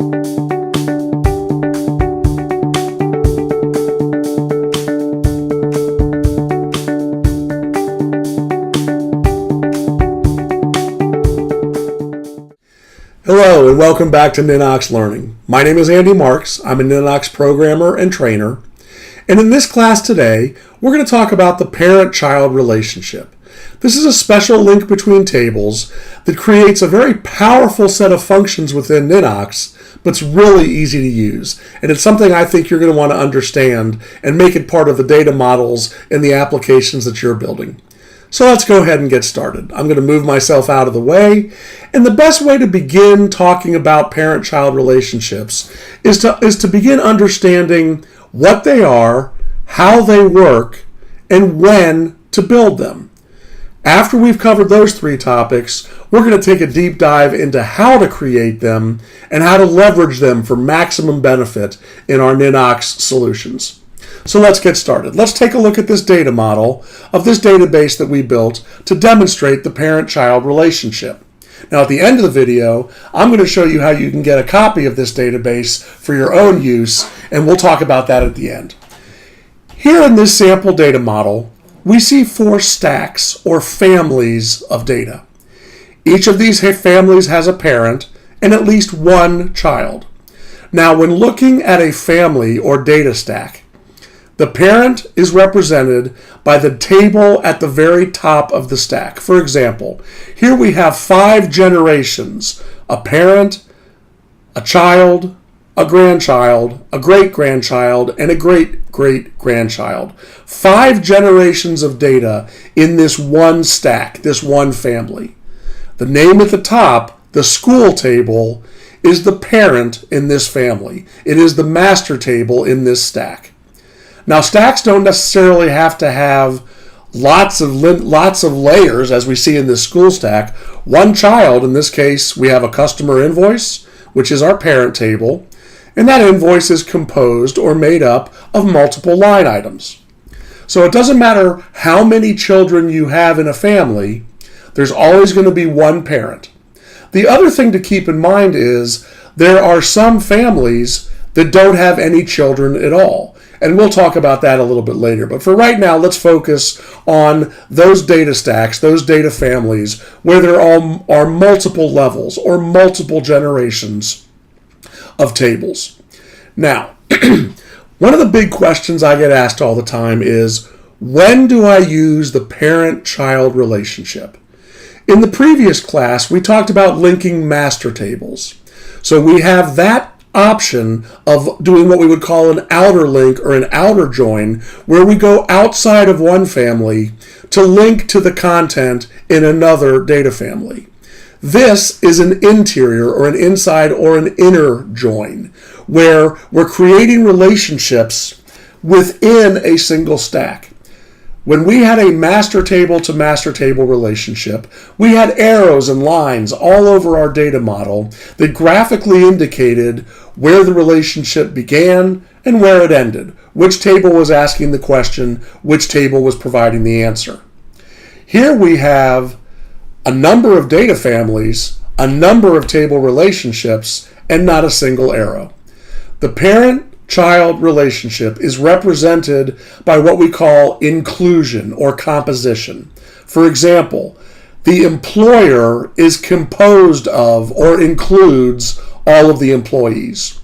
Hello and welcome back to Ninox Learning. My name is Andy Marks. I'm a Ninox programmer and trainer. And in this class today, we're going to talk about the parent-child relationship. This is a special link between tables that creates a very powerful set of functions within Ninox, but it's really easy to use. And it's something I think you're going to want to understand and make it part of the data models and the applications that you're building. So let's go ahead and get started. I'm going to move myself out of the way. And the best way to begin talking about parent-child relationships is to begin understanding what they are, how they work, and when to build them. After we've covered those three topics, we're going to take a deep dive into how to create them and how to leverage them for maximum benefit in our Ninox solutions. So let's get started. Let's take a look at this data model of this database that we built to demonstrate the parent-child relationship. Now at the end of the video, I'm going to show you how you can get a copy of this database for your own use, and we'll talk about that at the end. Here in this sample data model, we see 4 stacks or families of data. Each of these families has a parent and at least one child. Now when looking at a family or data stack, the parent is represented by the table at the very top of the stack. For example, here we have 5 generations: a parent, a child, a grandchild, a great-grandchild, and a great-great-grandchild. 5 generations of data in this one stack, this one family. The name at the top, the school table, is the parent in this family. It is the master table in this stack. Now, stacks don't necessarily have to have lots of layers, as we see in this school stack. One child, in this case, we have a customer invoice, which is our parent table, and that invoice is composed or made up of multiple line items. So it doesn't matter how many children you have in a family, there's always going to be one parent. The other thing to keep in mind is there are some families that don't have any children at all. And we'll talk about that a little bit later. But for right now, let's focus on those data stacks, those data families, where there are multiple levels or multiple generations of tables. Now, one of the big questions I get asked all the time is, when do I use the parent-child relationship? In the previous class, we talked about linking master tables. So we have that option of doing what we would call an outer link or an outer join, where we go outside of one family to link to the content in another data family. This is an interior or an inside or an inner join, where we're creating relationships within a single stack. When we had a master table to master table relationship, we had arrows and lines all over our data model that graphically indicated where the relationship began and where it ended, which table was asking the question, which table was providing the answer. Here we have a number of data families, a number of table relationships, and not a single arrow. The parent-child relationship is represented by what we call inclusion or composition. For example, the employer is composed of or includes all of the employees.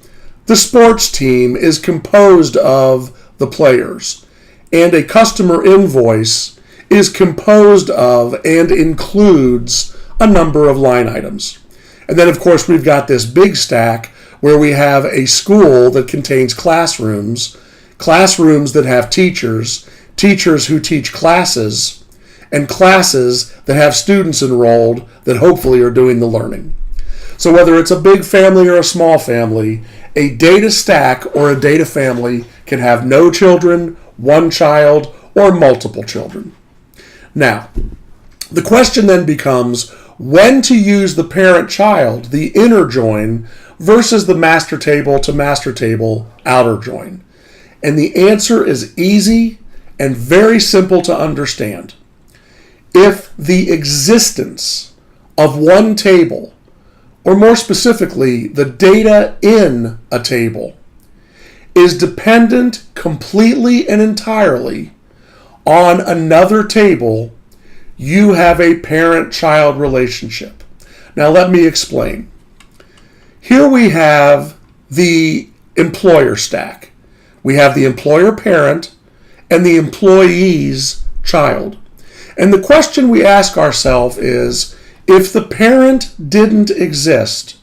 The sports team is composed of the players. And a customer invoice is composed of and includes a number of line items. And then, of course, we've got this big stack where we have a school that contains classrooms that have teachers who teach classes, and classes that have students enrolled that hopefully are doing the learning. So whether it's a big family or a small family, a data stack or a data family can have no children, one child, or multiple children. Now, the question then becomes when to use the parent-child, the inner join, versus the master table to master table outer join. And the answer is easy and very simple to understand. If the existence of one table or more specifically, the data in a table, is dependent completely and entirely on another table, you have a parent-child relationship. Now let me explain. Here we have the employer stack. We have the employer parent and the employee's child. And the question we ask ourselves is, if the parent didn't exist,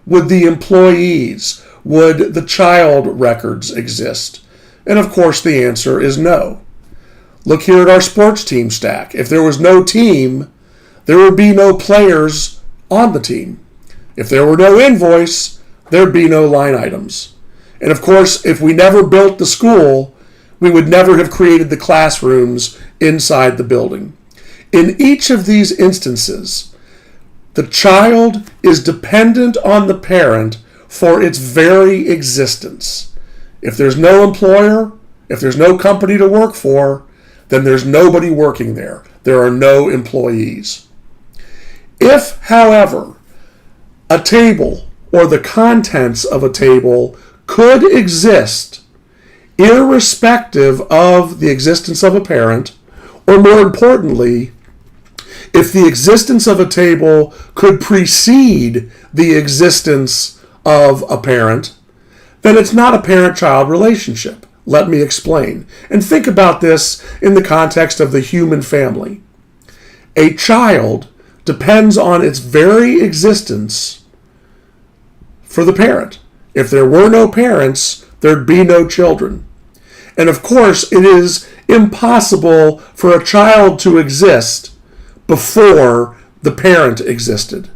would the employees, would the child records exist? And of course the answer is no. Look here at our sports team stack. If there was no team, there would be no players on the team. If there were no invoice, there'd be no line items. And of course, if we never built the school, we would never have created the classrooms inside the building. In each of these instances, the child is dependent on the parent for its very existence. If there's no employer, if there's no company to work for, then there's nobody working there. There are no employees. If, however, a table or the contents of a table could exist irrespective of the existence of a parent, or more importantly, if the existence of a table could precede the existence of a parent, then it's not a parent-child relationship. Let me explain. And think about this in the context of the human family. A child depends on its very existence for the parent. If there were no parents, there'd be no children. And of course, it is impossible for a child to exist before the parent existed.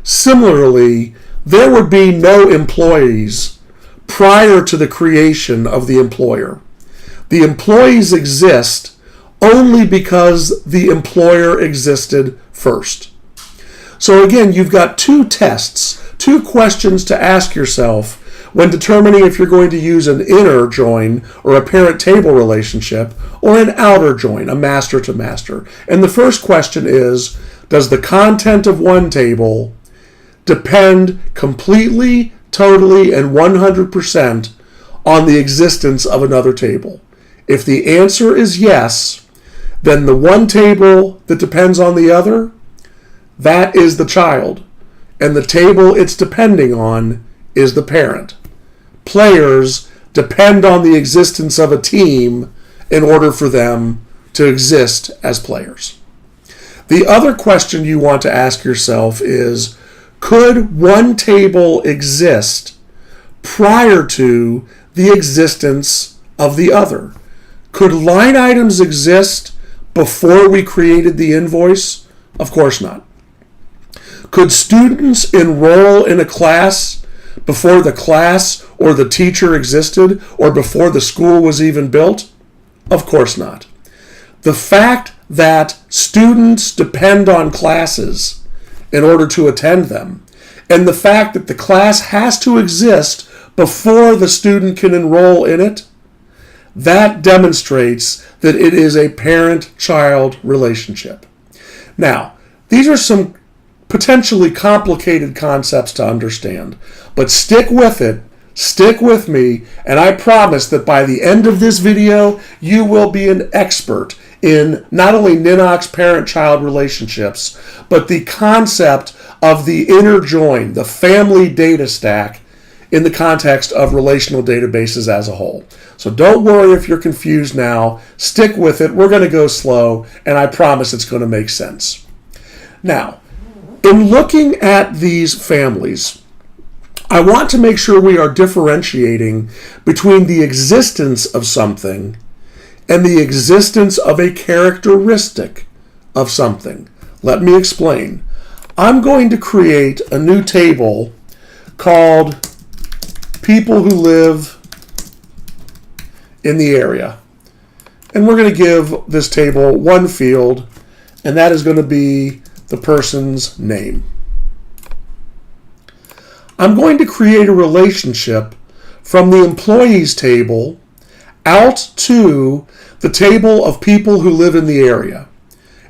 Similarly, there would be no employees prior to the creation of the employer. The employees exist only because the employer existed first. So again, you've got two tests, two questions to ask yourself when determining if you're going to use an inner join or a parent-table relationship or an outer join, a master to master. And the first question is, does the content of one table depend completely, totally, and 100% on the existence of another table? If the answer is yes, then the one table that depends on the other, that is the child. And the table it's depending on is the parent. Players depend on the existence of a team in order for them to exist as players. The other question you want to ask yourself is, could one table exist prior to the existence of the other? Could line items exist before we created the invoice? Of course not. Could students enroll in a class before the class or the teacher existed, or before the school was even built? Of course not. The fact that students depend on classes in order to attend them, and the fact that the class has to exist before the student can enroll in it, that demonstrates that it is a parent-child relationship. Now, these are some potentially complicated concepts to understand, but stick with it, stick with me, and I promise that by the end of this video, you will be an expert in not only Ninox parent-child relationships, but the concept of the inner join, the family data stack, in the context of relational databases as a whole. So don't worry if you're confused now. Stick with it. We're going to go slow, and I promise it's going to make sense. Now, in looking at these families, I want to make sure we are differentiating between the existence of something and the existence of a characteristic of something. Let me explain. I'm going to create a new table called people who live in the area. And we're going to give this table one field, and that is going to be the person's name. I'm going to create a relationship from the employees table out to the table of people who live in the area.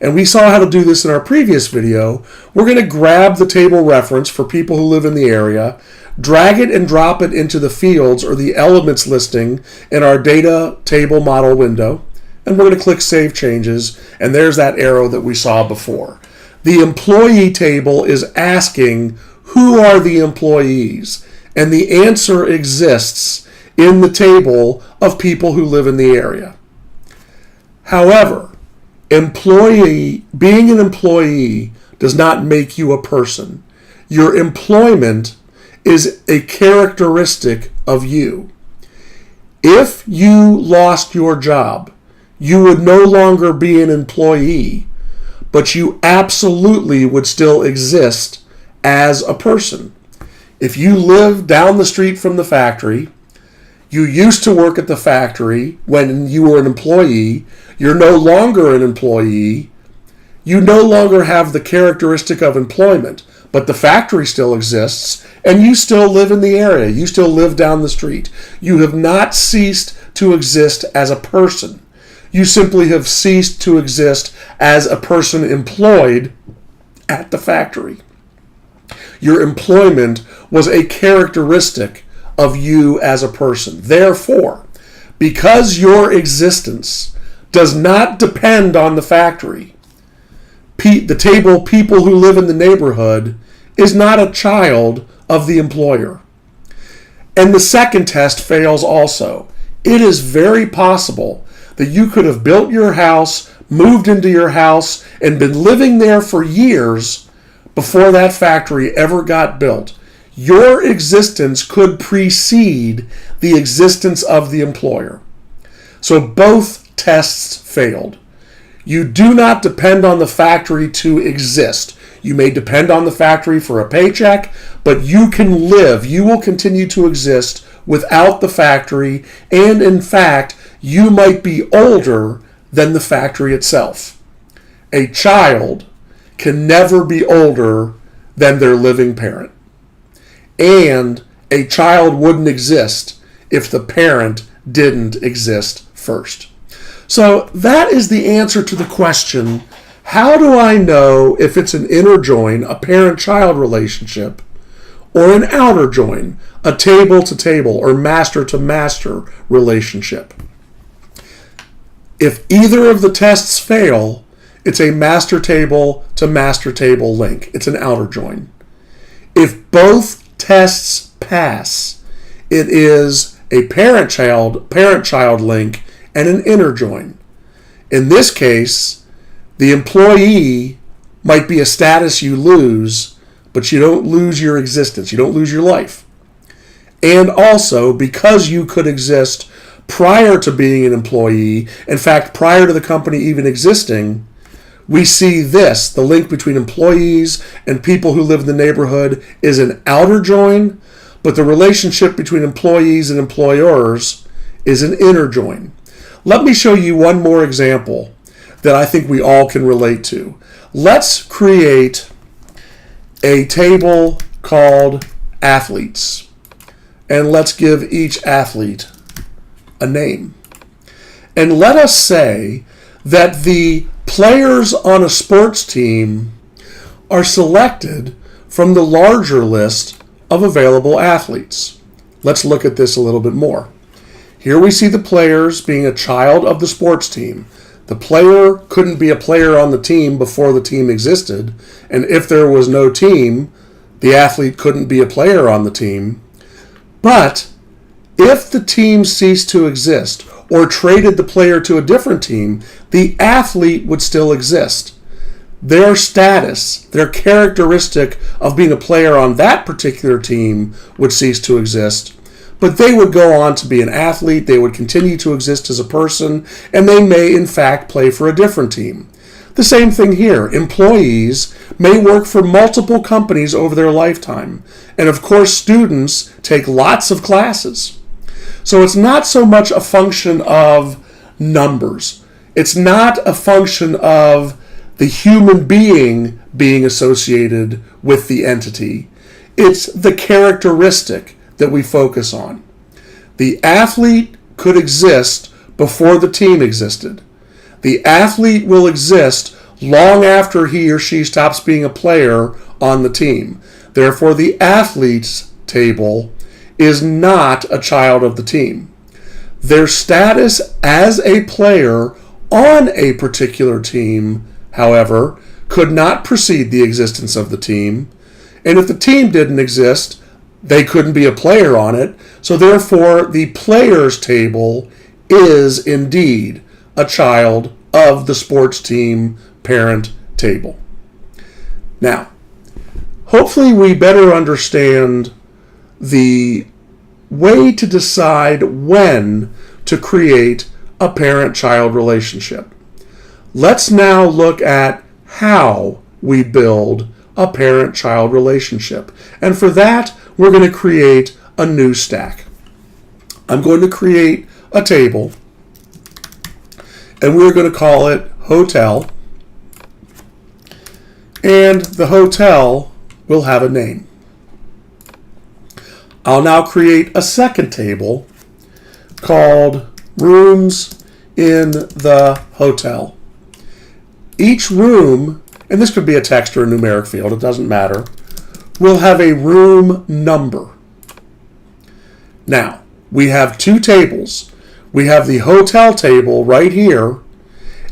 And we saw how to do this in our previous video. We're going to grab the table reference for people who live in the area, drag it and drop it into the fields or the elements listing in our data table model window. And we're going to click Save Changes. And there's that arrow that we saw before. The employee table is asking, who are the employees? And the answer exists in the table of people who live in the area. However, being an employee does not make you a person. Your employment is a characteristic of you. If you lost your job, you would no longer be an employee, but you absolutely would still exist as a person. If you live down the street from the factory, you used to work at the factory when you were an employee, you're no longer an employee, you no longer have the characteristic of employment, but the factory still exists, and you still live in the area, you still live down the street. You have not ceased to exist as a person. You simply have ceased to exist as a person employed at the factory. Your employment was a characteristic of you as a person. Therefore, because your existence does not depend on the factory, the table people who live in the neighborhood is not a child of the employer. And the second test fails also. It is very possible that you could have built your house, moved into your house, and been living there for years before that factory ever got built. Your existence could precede the existence of the employer. So both tests failed. You do not depend on the factory to exist. You may depend on the factory for a paycheck, but you can live, you will continue to exist without the factory, and in fact, you might be older than the factory itself. A child can never be older than their living parent. And a child wouldn't exist if the parent didn't exist first. So that is the answer to the question, how do I know if it's an inner join, a parent-child relationship, or an outer join, a table-to-table or master-to-master relationship? If either of the tests fail, it's a master table to master table link. It's an outer join. If both tests pass, it is a parent-child link and an inner join. In this case, the employee might be a status you lose, but you don't lose your existence. You don't lose your life. And also, because you could exist prior to being an employee, in fact, prior to the company even existing, we see this, the link between employees and people who live in the neighborhood is an outer join, but the relationship between employees and employers is an inner join. Let me show you one more example that I think we all can relate to. Let's create a table called athletes, and let's give each athlete a name. And let us say that the players on a sports team are selected from the larger list of available athletes. Let's look at this a little bit more. Here we see the players being a child of the sports team. The player couldn't be a player on the team before the team existed, and if there was no team, the athlete couldn't be a player on the team. But if the team ceased to exist or traded the player to a different team, the athlete would still exist. Their status, their characteristic of being a player on that particular team would cease to exist, but they would go on to be an athlete, they would continue to exist as a person, and they may in fact play for a different team. The same thing here. Employees may work for multiple companies over their lifetime, and of course students take lots of classes. So it's not so much a function of numbers. It's not a function of the human being being associated with the entity. It's the characteristic that we focus on. The athlete could exist before the team existed. The athlete will exist long after he or she stops being a player on the team. Therefore, the athletes table is not a child of the team. Their status as a player on a particular team, however, could not precede the existence of the team. And if the team didn't exist, they couldn't be a player on it. So therefore, the players table is indeed a child of the sports team parent table. Now, hopefully we better understand the way to decide when to create a parent-child relationship. Let's now look at how we build a parent-child relationship. And for that, we're going to create a new stack. I'm going to create a table, and we're going to call it hotel. And the hotel will have a name. I'll now create a second table called rooms in the hotel. Each room, and this could be a text or a numeric field, it doesn't matter, will have a room number. Now, we have two tables. We have the hotel table right here,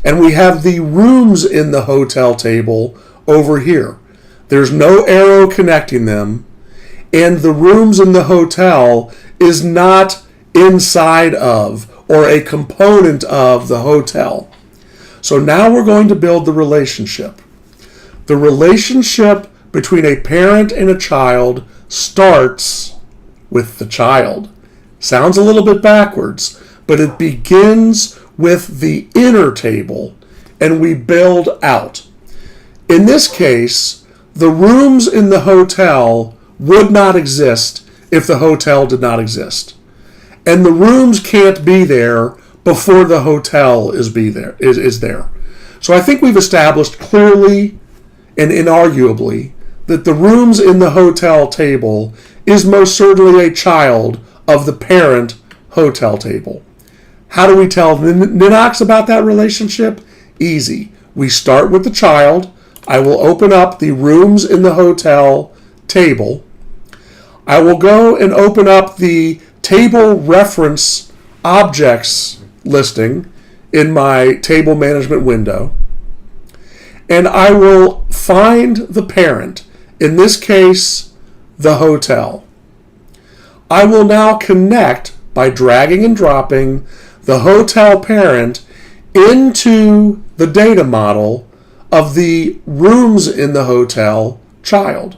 and we have the rooms in the hotel table over here. There's no arrow connecting them, and the rooms in the hotel is not inside of or a component of the hotel. So now we're going to build the relationship. The relationship between a parent and a child starts with the child. Sounds a little bit backwards, but it begins with the inner table and we build out. In this case, the rooms in the hotel would not exist if the hotel did not exist. And the rooms can't be there before the hotel is there. So I think we've established clearly and inarguably that the rooms in the hotel table is most certainly a child of the parent hotel table. How do we tell Ninox about that relationship? Easy. We start with the child. I will open up the rooms in the hotel table. I will go and open up the table reference objects listing in my table management window. And I will find the parent, in this case, the hotel. I will now connect by dragging and dropping the hotel parent into the data model of the rooms in the hotel child.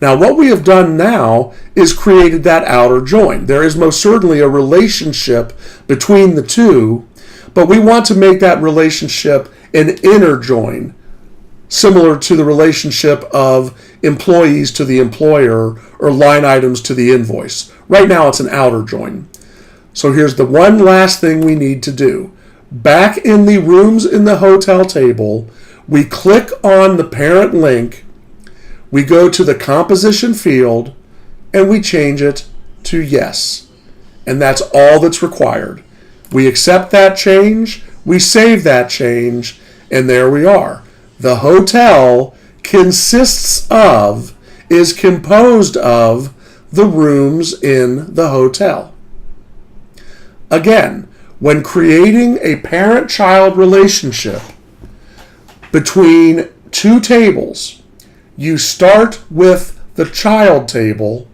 Now, what we have done now is created that outer join. There is most certainly a relationship between the two, but we want to make that relationship an inner join, similar to the relationship of employees to the employer or line items to the invoice. Right now, it's an outer join. So here's the one last thing we need to do. Back in the rooms in the hotel table, we click on the parent link, we go to the composition field, and we change it to yes. And that's all that's required. We accept that change, we save that change, and there we are. The hotel is composed of the rooms in the hotel. Again, when creating a parent-child relationship between two tables, you start with the child table,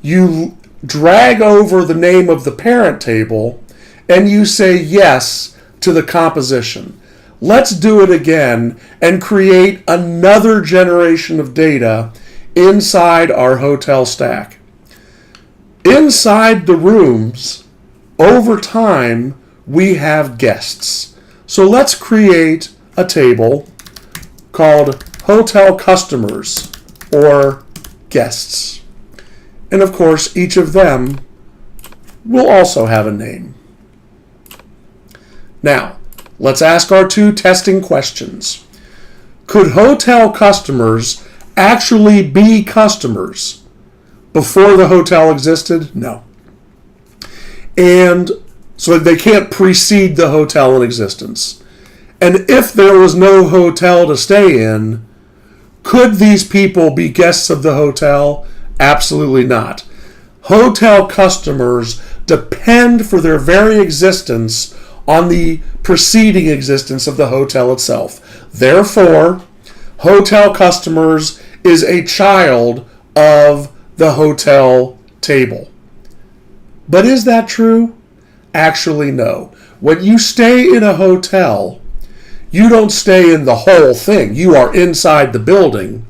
you drag over the name of the parent table, and you say yes to the composition. Let's do it again and create another generation of data inside our hotel stack. Inside the rooms, over time, we have guests. So let's create a table called hotel customers or guests. And of course, each of them will also have a name. Now, let's ask our two testing questions. Could hotel customers actually be customers before the hotel existed? No. And so they can't precede the hotel in existence. And if there was no hotel to stay in, could these people be guests of the hotel? Absolutely not. Hotel customers depend for their very existence on the preceding existence of the hotel itself. Therefore, hotel customers is a child of the hotel table. But is that true? Actually, no. When you stay in a hotel, you don't stay in the whole thing. You are inside the building,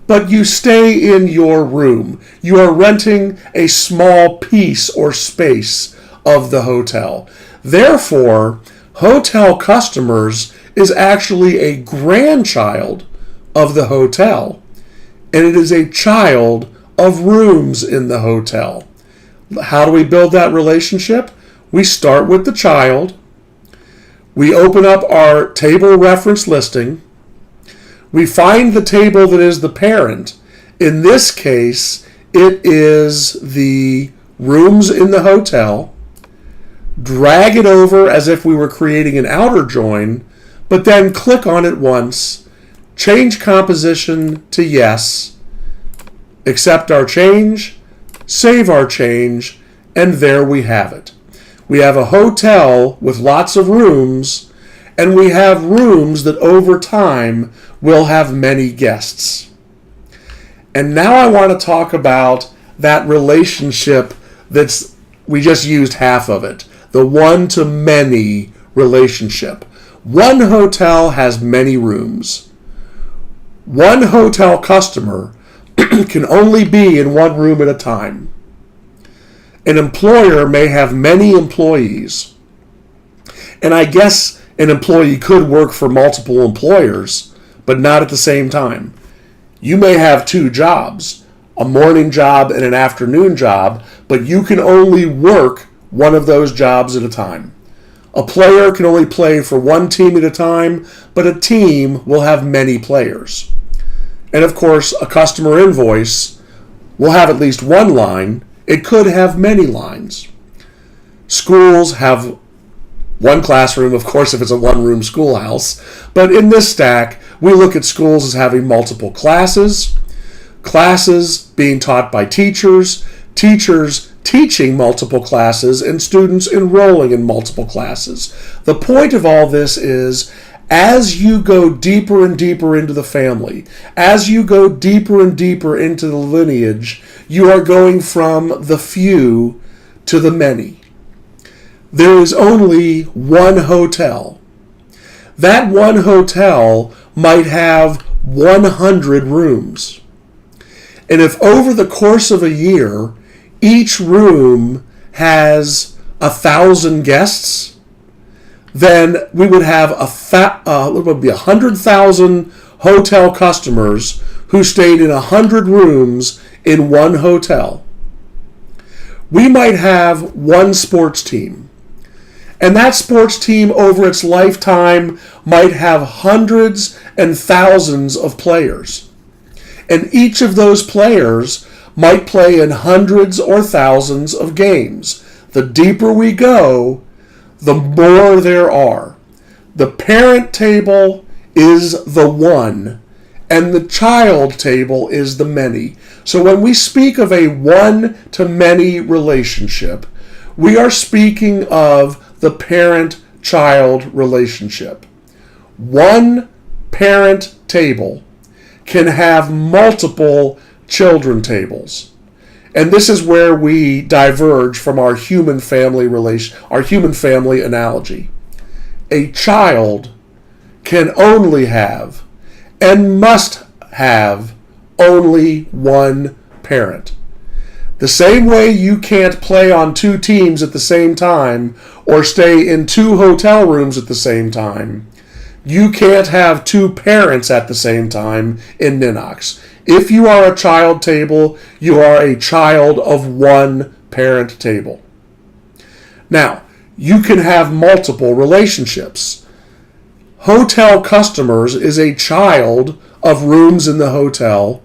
but you stay in your room. You are renting a small piece or space of the hotel. Therefore, hotel customers is actually a grandchild of the hotel, and it is a child of rooms in the hotel. How do we build that relationship? We start with the child. We open up our table reference listing. We find the table that is the parent. In this case, it is the rooms in the hotel. Drag it over as if we were creating an outer join, but then click on it once, change composition to yes, accept our change, save our change, and there we have it. We have a hotel with lots of rooms, and we have rooms that over time will have many guests. And now I want to talk about that relationship we just used half of it, the one-to-many relationship. One hotel has many rooms. One hotel customer can only be in one room at a time. An employer may have many employees. And I guess an employee could work for multiple employers, but not at the same time. You may have two jobs, a morning job and an afternoon job, but you can only work one of those jobs at a time. A player can only play for one team at a time, but a team will have many players. And of course, a customer invoice will have at least one line. It could have many lines. Schools have one classroom, of course, if it's a one-room schoolhouse. But in this stack, we look at schools as having multiple classes, classes being taught by teachers, teachers teaching multiple classes, and students enrolling in multiple classes. The point of all this is, as you go deeper and deeper into the family, as you go deeper and deeper into the lineage, you are going from the few to the many. There is only one hotel. That one hotel might have 100 rooms. And if over the course of a year, each room has 1,000 guests, then we would have 100,000 hotel customers who stayed in 100 rooms in one hotel. We might have one sports team, and that sports team over its lifetime might have hundreds and thousands of players. And each of those players might play in hundreds or thousands of games. The deeper we go, the more there are. The parent table is the one, and the child table is the many. So when we speak of a one-to-many relationship, we are speaking of the parent-child relationship. One parent table can have multiple children tables. And this is where we diverge from our human family analogy. A child can only have and must have only one parent. The same way you can't play on two teams at the same time or stay in two hotel rooms at the same time, you can't have two parents at the same time in Ninox. If you are a child table, you are a child of one parent table. Now, you can have multiple relationships. Hotel customers is a child of rooms in the hotel,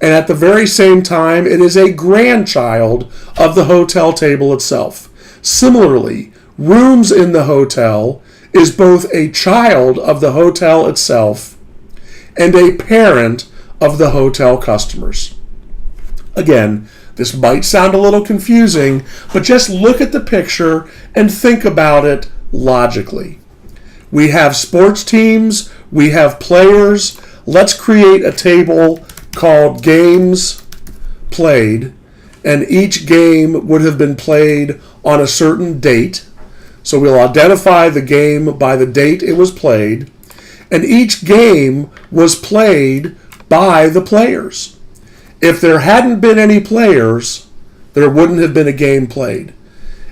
and at the very same time, it is a grandchild of the hotel table itself. Similarly, rooms in the hotel is both a child of the hotel itself and a parent of the hotel customers. Again, this might sound a little confusing, but just look at the picture and think about it logically. We have sports teams, we have players. Let's create a table called Games Played, and each game would have been played on a certain date. So we'll identify the game by the date it was played, and each game was played by the players. If there hadn't been any players, there wouldn't have been a game played.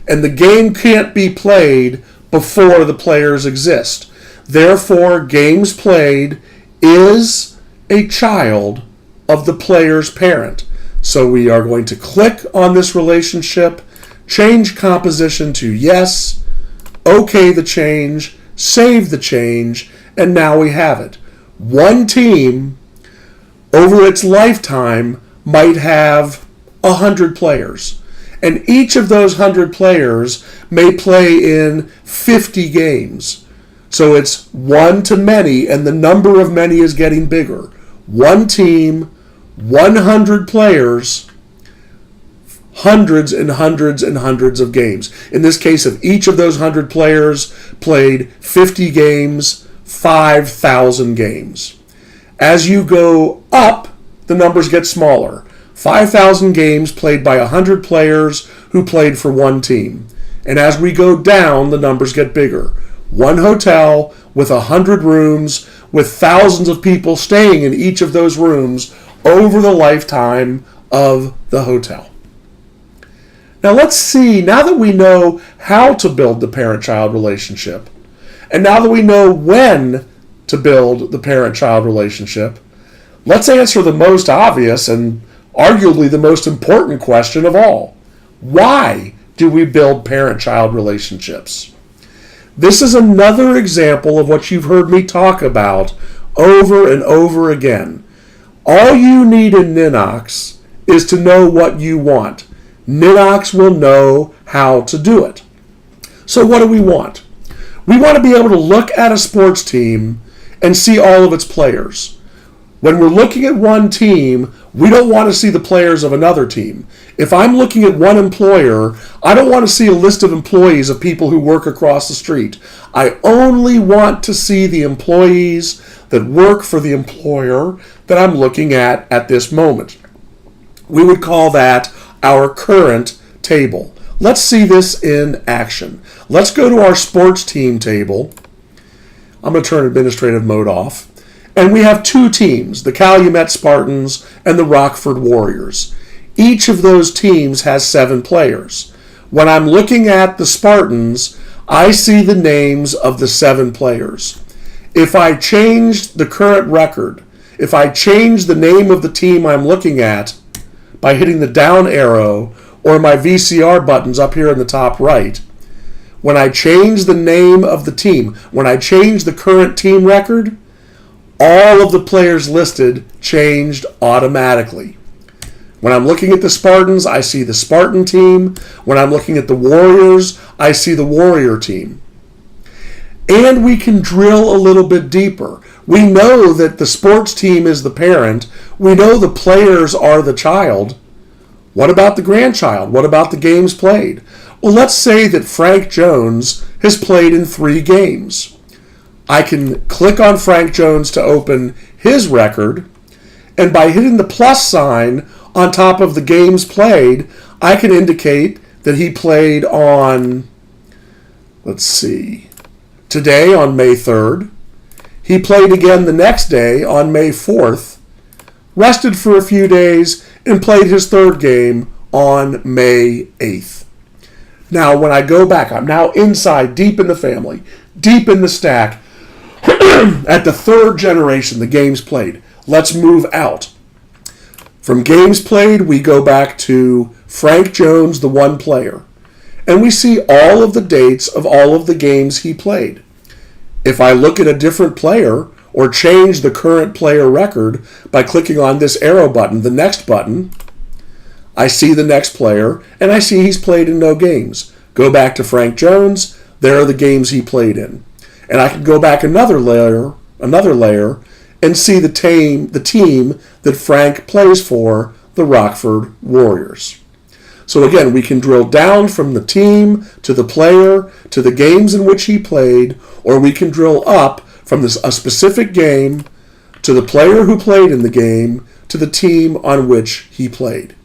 And the game can't be played before the players exist. Therefore, Games Played is a child of the player's parent. So we are going to click on this relationship, change composition to yes, okay the change, save the change, and now we have it. One team over its lifetime might have 100 players, and each of those 100 players may play in 50 games. So it's one to many, and the number of many is getting bigger. One team, 100 players, hundreds and hundreds and hundreds of games. In this case, if each of those 100 players played 50 games, 5,000 games. As you go up, the numbers get smaller. 5,000 games played by 100 players who played for one team. And as we go down, the numbers get bigger. One hotel with 100 rooms, with thousands of people staying in each of those rooms over the lifetime of the hotel. Now let's see, now that we know how to build the parent-child relationship, and now that we know when to build the parent-child relationship, let's answer the most obvious and arguably the most important question of all. Why do we build parent-child relationships? This is another example of what you've heard me talk about over and over again. All you need in Ninox is to know what you want. Ninox will know how to do it. So what do we want? We want to be able to look at a sports team and see all of its players. When we're looking at one team, we don't want to see the players of another team. If I'm looking at one employer, I don't want to see a list of employees of people who work across the street. I only want to see the employees that work for the employer that I'm looking at this moment. We would call that our current table. Let's see this in action. Let's go to our sports team table. I'm going to turn administrative mode off. And we have two teams, the Calumet Spartans and the Rockford Warriors. Each of those teams has 7 players. When I'm looking at the Spartans, I see the names of the 7 players. If I change the current record, if I change the name of the team I'm looking at by hitting the down arrow or my VCR buttons up here in the top right, when I change the name of the team, when I change the current team record, all of the players listed changed automatically. When I'm looking at the Spartans, I see the Spartan team. When I'm looking at the Warriors, I see the Warrior team. And we can drill a little bit deeper. We know that the sports team is the parent. We know the players are the child. What about the grandchild? What about the games played? Well, let's say that Frank Jones has played in 3 games. I can click on Frank Jones to open his record, and by hitting the plus sign on top of the games played, I can indicate that he played on, let's see, today on May 3rd. He played again the next day on May 4th, rested for a few days, and played his 3rd game on May 8th. Now, when I go back, I'm now inside, deep in the family, deep in the stack, at the 3rd generation, the games played. Let's move out. From games played, we go back to Frank Jones, the 1 player. And we see all of the dates of all of the games he played. If I look at a different player or change the current player record by clicking on this arrow button, the next button, I see the next player, and I see he's played in no games. Go back to Frank Jones, there are the games he played in. And I can go back another layer, and see the team that Frank plays for, the Rockford Warriors. So again, we can drill down from the team to the player to the games in which he played, or we can drill up from a specific game to the player who played in the game to the team on which he played.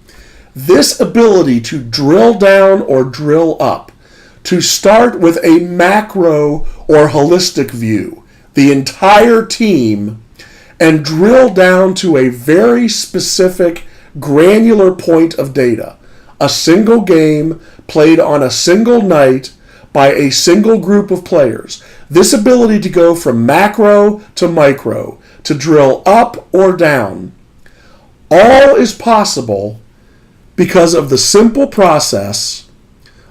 This ability to drill down or drill up, to start with a macro or holistic view, the entire team, and drill down to a very specific granular point of data, a single game played on a single night by a single group of players. This ability to go from macro to micro, to drill up or down, all is possible because of the simple process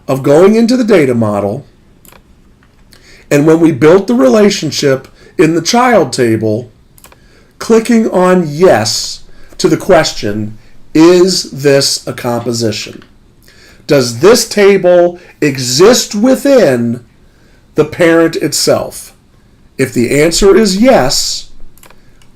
of going into the data model, and when we built the relationship in the child table, clicking on yes to the question, is this a composition? Does this table exist within the parent itself? If the answer is yes,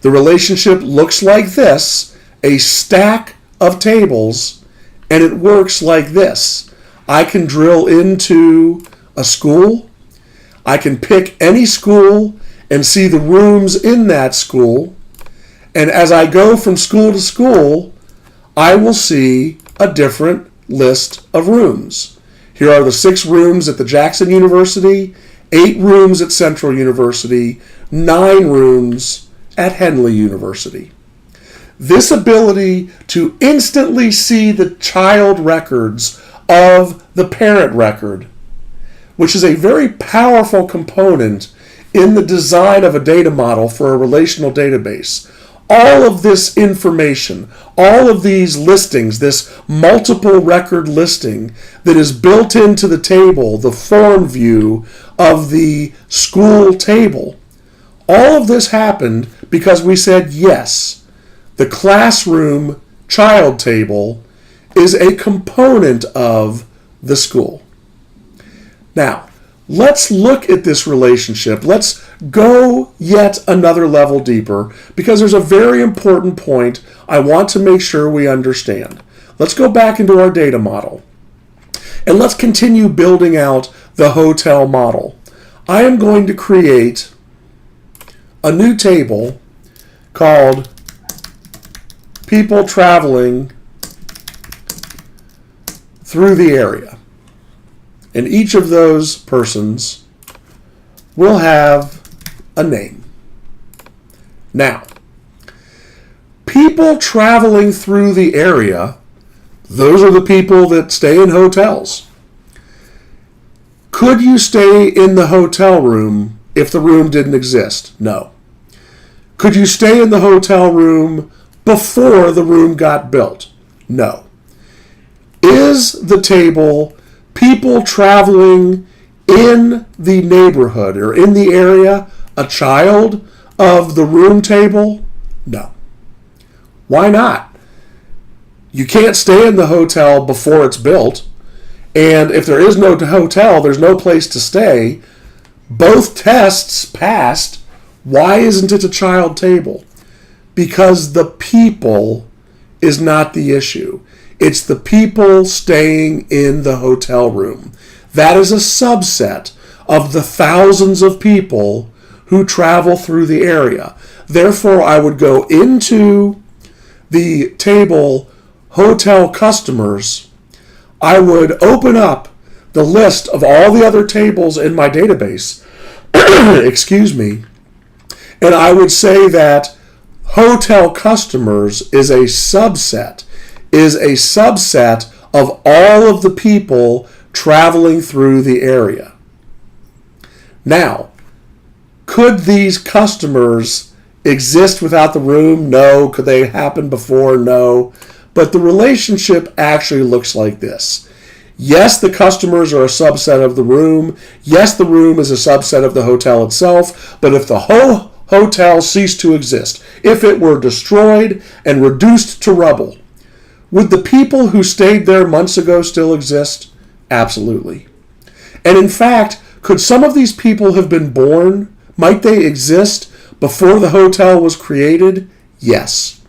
the relationship looks like this, a stack of tables, and it works like this. I can drill into a school. I can pick any school and see the rooms in that school. And as I go from school to school, I will see a different list of rooms. Here are the 6 rooms at the Jackson University, 8 rooms at Central University, 9 rooms at Henley University. This ability to instantly see the child records of the parent record, which is a very powerful component in the design of a data model for a relational database. All of this information, all of these listings, this multiple record listing that is built into the table, the form view of the school table, all of this happened because we said yes. The classroom child table is a component of the school. Now, let's look at this relationship. Let's go yet another level deeper because there's a very important point I want to make sure we understand. Let's go back into our data model and let's continue building out the hotel model. I am going to create a new table called people traveling through the area. And each of those persons will have a name. Now, people traveling through the area, those are the people that stay in hotels. Could you stay in the hotel room if the room didn't exist? No. Could you stay in the hotel room before the room got built? No. Is the table people traveling in the neighborhood or in the area a child of the room table? No. Why not? You can't stay in the hotel before it's built, and if there is no hotel, there's no place to stay. Both tests passed. Why isn't it a child table? Because the people is not the issue. It's the people staying in the hotel room. That is a subset of the thousands of people who travel through the area. Therefore, I would go into the table hotel customers. I would open up the list of all the other tables in my database, excuse me, and I would say that hotel customers is a subset of all of the people traveling through the area. Now, could these customers exist without the room? No. Could they happen before? No. But the relationship actually looks like this. Yes, the customers are a subset of the room. Yes, the room is a subset of the hotel itself. But if the whole hotel ceased to exist, if it were destroyed and reduced to rubble, would the people who stayed there months ago still exist? Absolutely. And in fact, could some of these people have been born Might they exist before the hotel was created? Yes.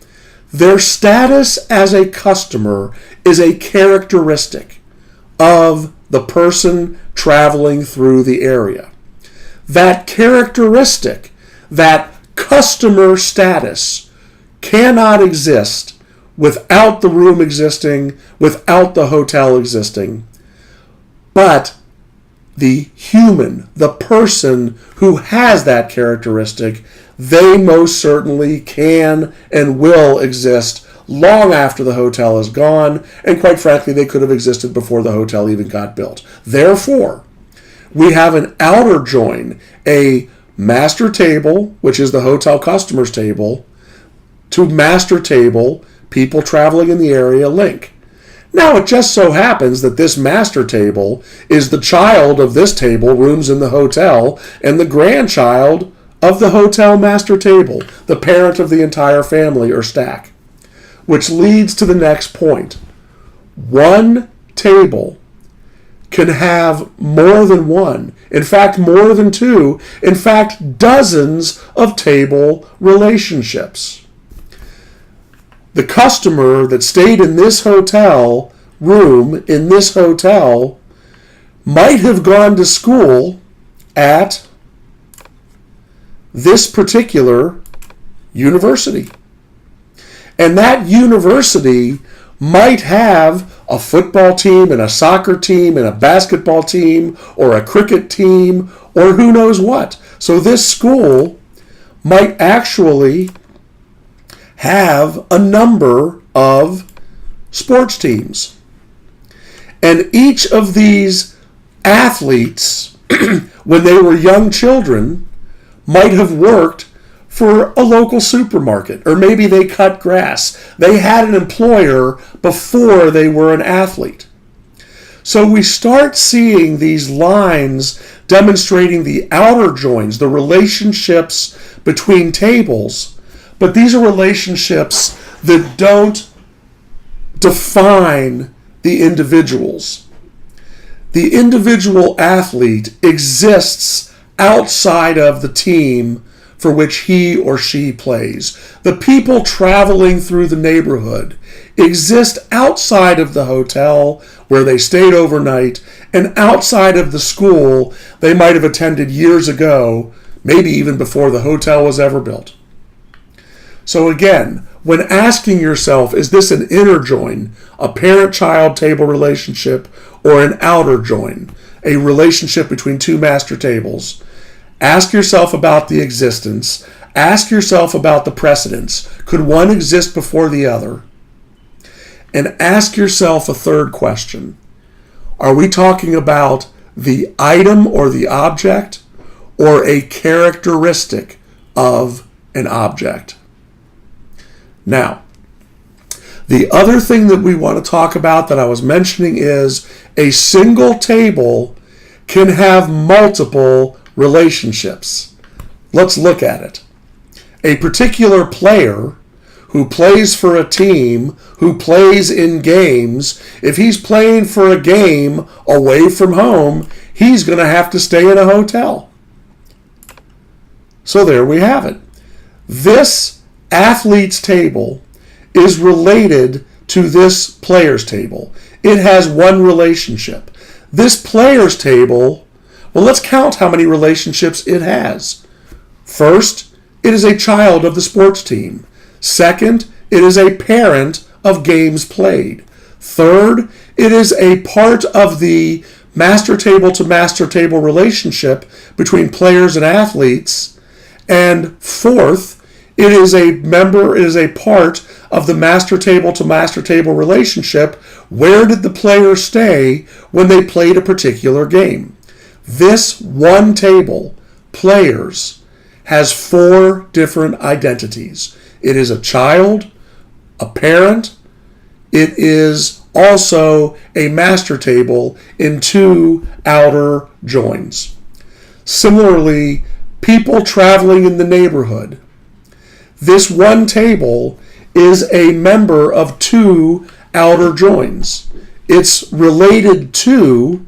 Their status as a customer is a characteristic of the person traveling through the area. That characteristic, that customer status, cannot exist without the room existing, without the hotel existing. But the human, the person who has that characteristic, they most certainly can and will exist long after the hotel is gone, and quite frankly, they could have existed before the hotel even got built. Therefore, we have an outer join, a master table, which is the hotel customers table, to master table, people traveling in the area link. Now, it just so happens that this master table is the child of this table, rooms in the hotel, and the grandchild of the hotel master table, the parent of the entire family or stack. Which leads to the next point. One table can have more than one, in fact, more than two, in fact, dozens of table relationships. The customer that stayed in this hotel room, in this hotel, might have gone to school at this particular university. And that university might have a football team and a soccer team and a basketball team or a cricket team or who knows what. So this school might actually have a number of sports teams. And each of these athletes, when they were young children, might have worked for a local supermarket, or maybe they cut grass. They had an employer before they were an athlete. So we start seeing these lines demonstrating the outer joins, the relationships between tables, but these are relationships that don't define the individuals. The individual athlete exists outside of the team for which he or she plays. The people traveling through the neighborhood exist outside of the hotel where they stayed overnight and outside of the school they might have attended years ago, maybe even before the hotel was ever built. So again, when asking yourself, is this an inner join, a parent-child table relationship, or an outer join, a relationship between two master tables, ask yourself about the existence. Ask yourself about the precedence. Could one exist before the other? And ask yourself a third question. Are we talking about the item or the object, or a characteristic of an object? Now, the other thing that we want to talk about that I was mentioning is a single table can have multiple relationships. Let's look at it. A particular player who plays for a team, who plays in games, if he's playing for a game away from home, he's going to have to stay in a hotel. So there we have it. This athlete's table is related to this player's table. It has one relationship. This player's table, well, let's count how many relationships it has. First, it is a child of the sports team. Second, it is a parent of games played. Third, it is a part of the master table to master table relationship between players and athletes. And fourth, it is a part of the master table to master table relationship. Where did the player stay when they played a particular game? This one table, players, has 4 different identities. It is a child, a parent. It is also a master table in 2 outer joins. Similarly, people traveling in the neighborhood. This one table is a member of 2 outer joins. It's related to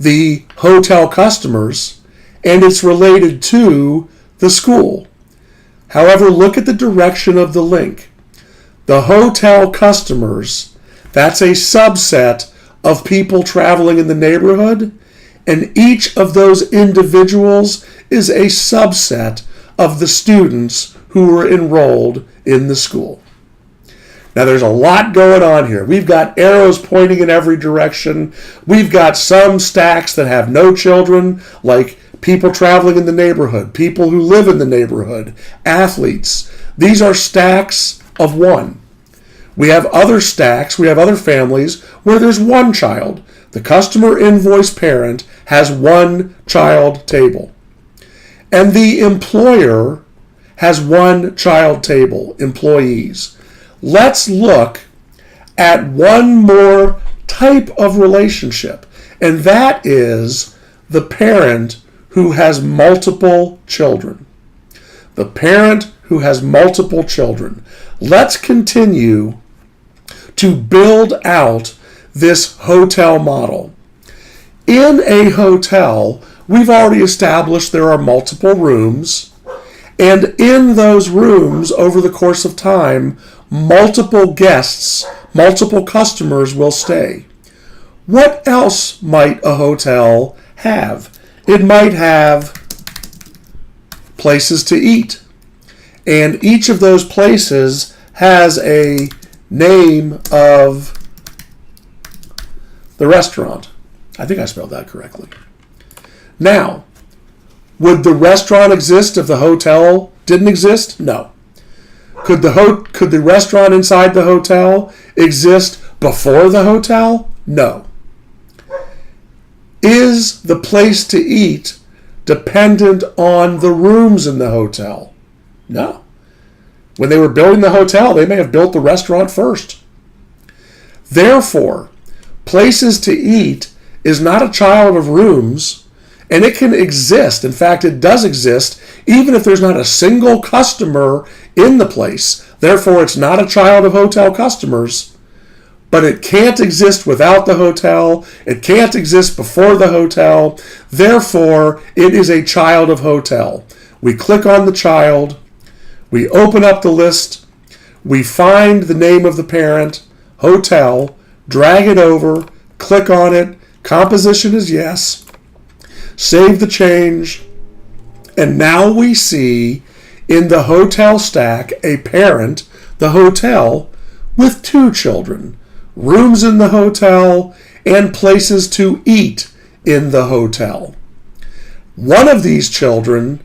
the hotel customers, and it's related to the school. However, look at the direction of the link. The hotel customers, that's a subset of people traveling in the neighborhood, and each of those individuals is a subset of the students who were enrolled in the school. Now, there's a lot going on here. We've got arrows pointing in every direction. We've got some stacks that have no children, like people traveling in the neighborhood, people who live in the neighborhood, athletes. These are stacks of one. We have other stacks, we have other families where there's one child. The customer invoice parent has one child table. And the employer has one child table, employees. Let's look at one more type of relationship, and that is the parent who has multiple children. The parent who has multiple children. Let's continue to build out this hotel model. In a hotel, we've already established there are multiple rooms, and in those rooms, over the course of time, multiple guests, multiple customers will stay. What else might a hotel have? It might have places to eat. And each of those places has a name of the restaurant. I think I spelled that correctly. Now, would the restaurant exist if the hotel didn't exist? No. Could the restaurant inside the hotel exist before the hotel? No. Is the place to eat dependent on the rooms in the hotel? No. When they were building the hotel, they may have built the restaurant first. Therefore, places to eat is not a child of rooms, and it can exist. In fact, it does exist even if there's not a single customer in the place. Therefore, it's not a child of hotel customers, but it can't exist without the hotel. It can't exist before the hotel. Therefore, it is a child of hotel. We click on the child. We open up the list. We find the name of the parent, hotel, drag it over, click on it. Composition is yes. Save the change. And now we see in the hotel stack a parent, the hotel, with two children, rooms in the hotel, and places to eat in the hotel. One of these children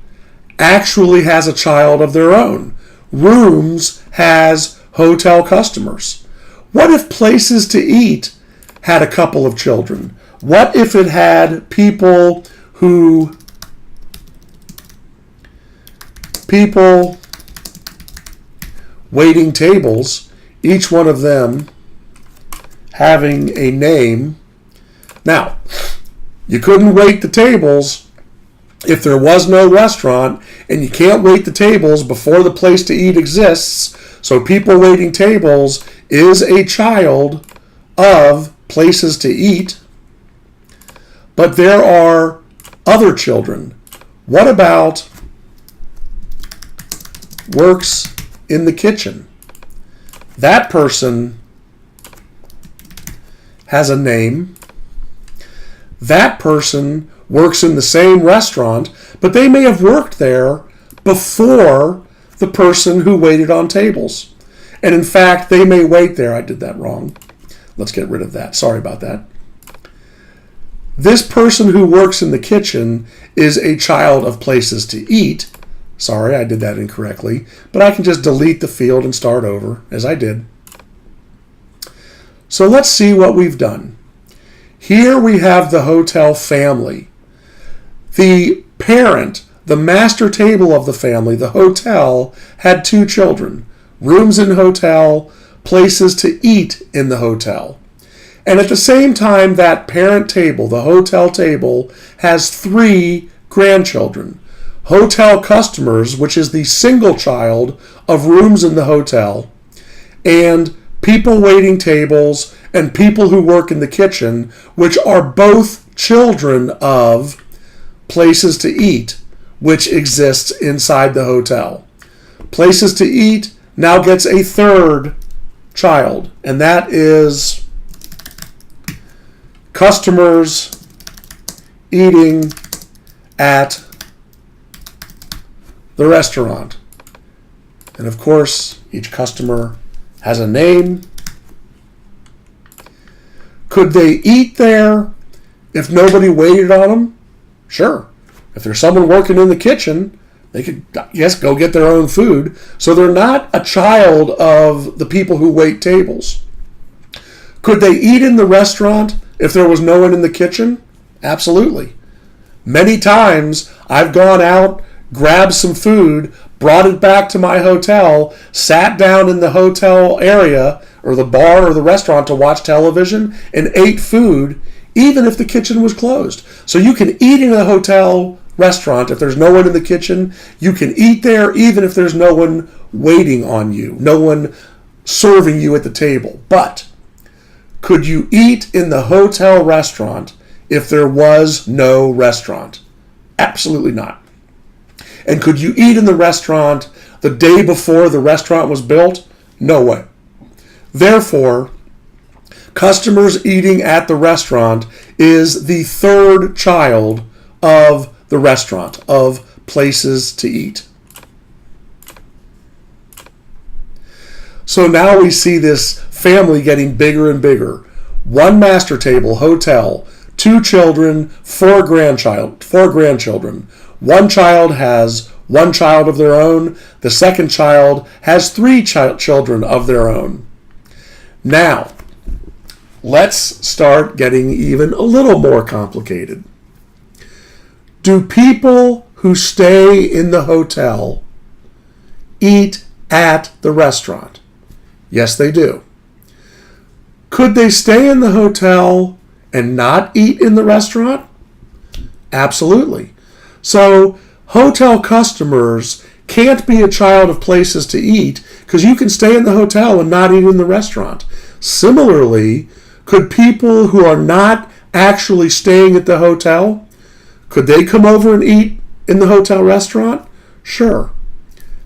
actually has a child of their own. Rooms has hotel customers. What if places to eat had a couple of children? What if it had people waiting tables, each one of them having a name? Now, you couldn't wait the tables if there was no restaurant, and you can't wait the tables before the place to eat exists. So people waiting tables is a child of places to eat. But there are other children. What about works in the kitchen? That person has a name. That person works in the same restaurant, but they may have worked there before the person who waited on tables. And in fact, they may wait there. I did that wrong. Let's get rid of that. Sorry about that. This person who works in the kitchen is a child of places to eat. Sorry, I did that incorrectly. But I can just delete the field and start over, as I did. So let's see what we've done. Here we have the hotel family. The parent, the master table of the family, the hotel, had two children. Rooms in hotel, places to eat in the hotel. And at the same time, that parent table, the hotel table, has three grandchildren. Hotel customers, which is the single child of rooms in the hotel, and people waiting tables and people who work in the kitchen, which are both children of places to eat, which exists inside the hotel. Places to eat now gets a third child, and that is customers eating at the restaurant. And of course, each customer has a name. Could they eat there if nobody waited on them? Sure. If there's someone working in the kitchen, they could, yes, go get their own food. So they're not a child of the people who wait tables. Could they eat in the restaurant if there was no one in the kitchen? Absolutely. Many times I've gone out, grabbed some food, brought it back to my hotel, sat down in the hotel area or the bar or the restaurant to watch television and ate food even if the kitchen was closed. So you can eat in a hotel restaurant if there's no one in the kitchen. You can eat there even if there's no one waiting on you, no one serving you at the table. But could you eat in the hotel restaurant if there was no restaurant? Absolutely not. And could you eat in the restaurant the day before the restaurant was built? No way. Therefore, customers eating at the restaurant is the third child of the restaurant, of places to eat. So now we see this family getting bigger and bigger. One master table, hotel, 2 children, 4 grandchildren. One child has 1 child of their own. The second child has 3 children of their own. Now, let's start getting even a little more complicated. Do people who stay in the hotel eat at the restaurant? Yes, they do. Could they stay in the hotel and not eat in the restaurant? Absolutely. So, hotel customers can't be a child of places to eat because you can stay in the hotel and not eat in the restaurant. Similarly, could people who are not actually staying at the hotel, could they come over and eat in the hotel restaurant? Sure.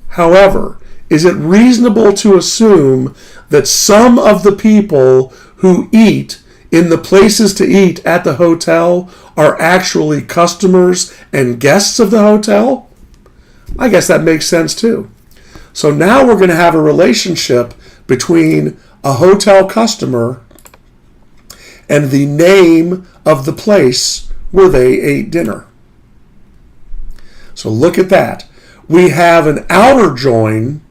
However, is it reasonable to assume that some of the people who eat in the places to eat at the hotel are actually customers and guests of the hotel? I guess that makes sense too. So now we're going to have a relationship between a hotel customer and the name of the place where they ate dinner. So look at that. We have an outer join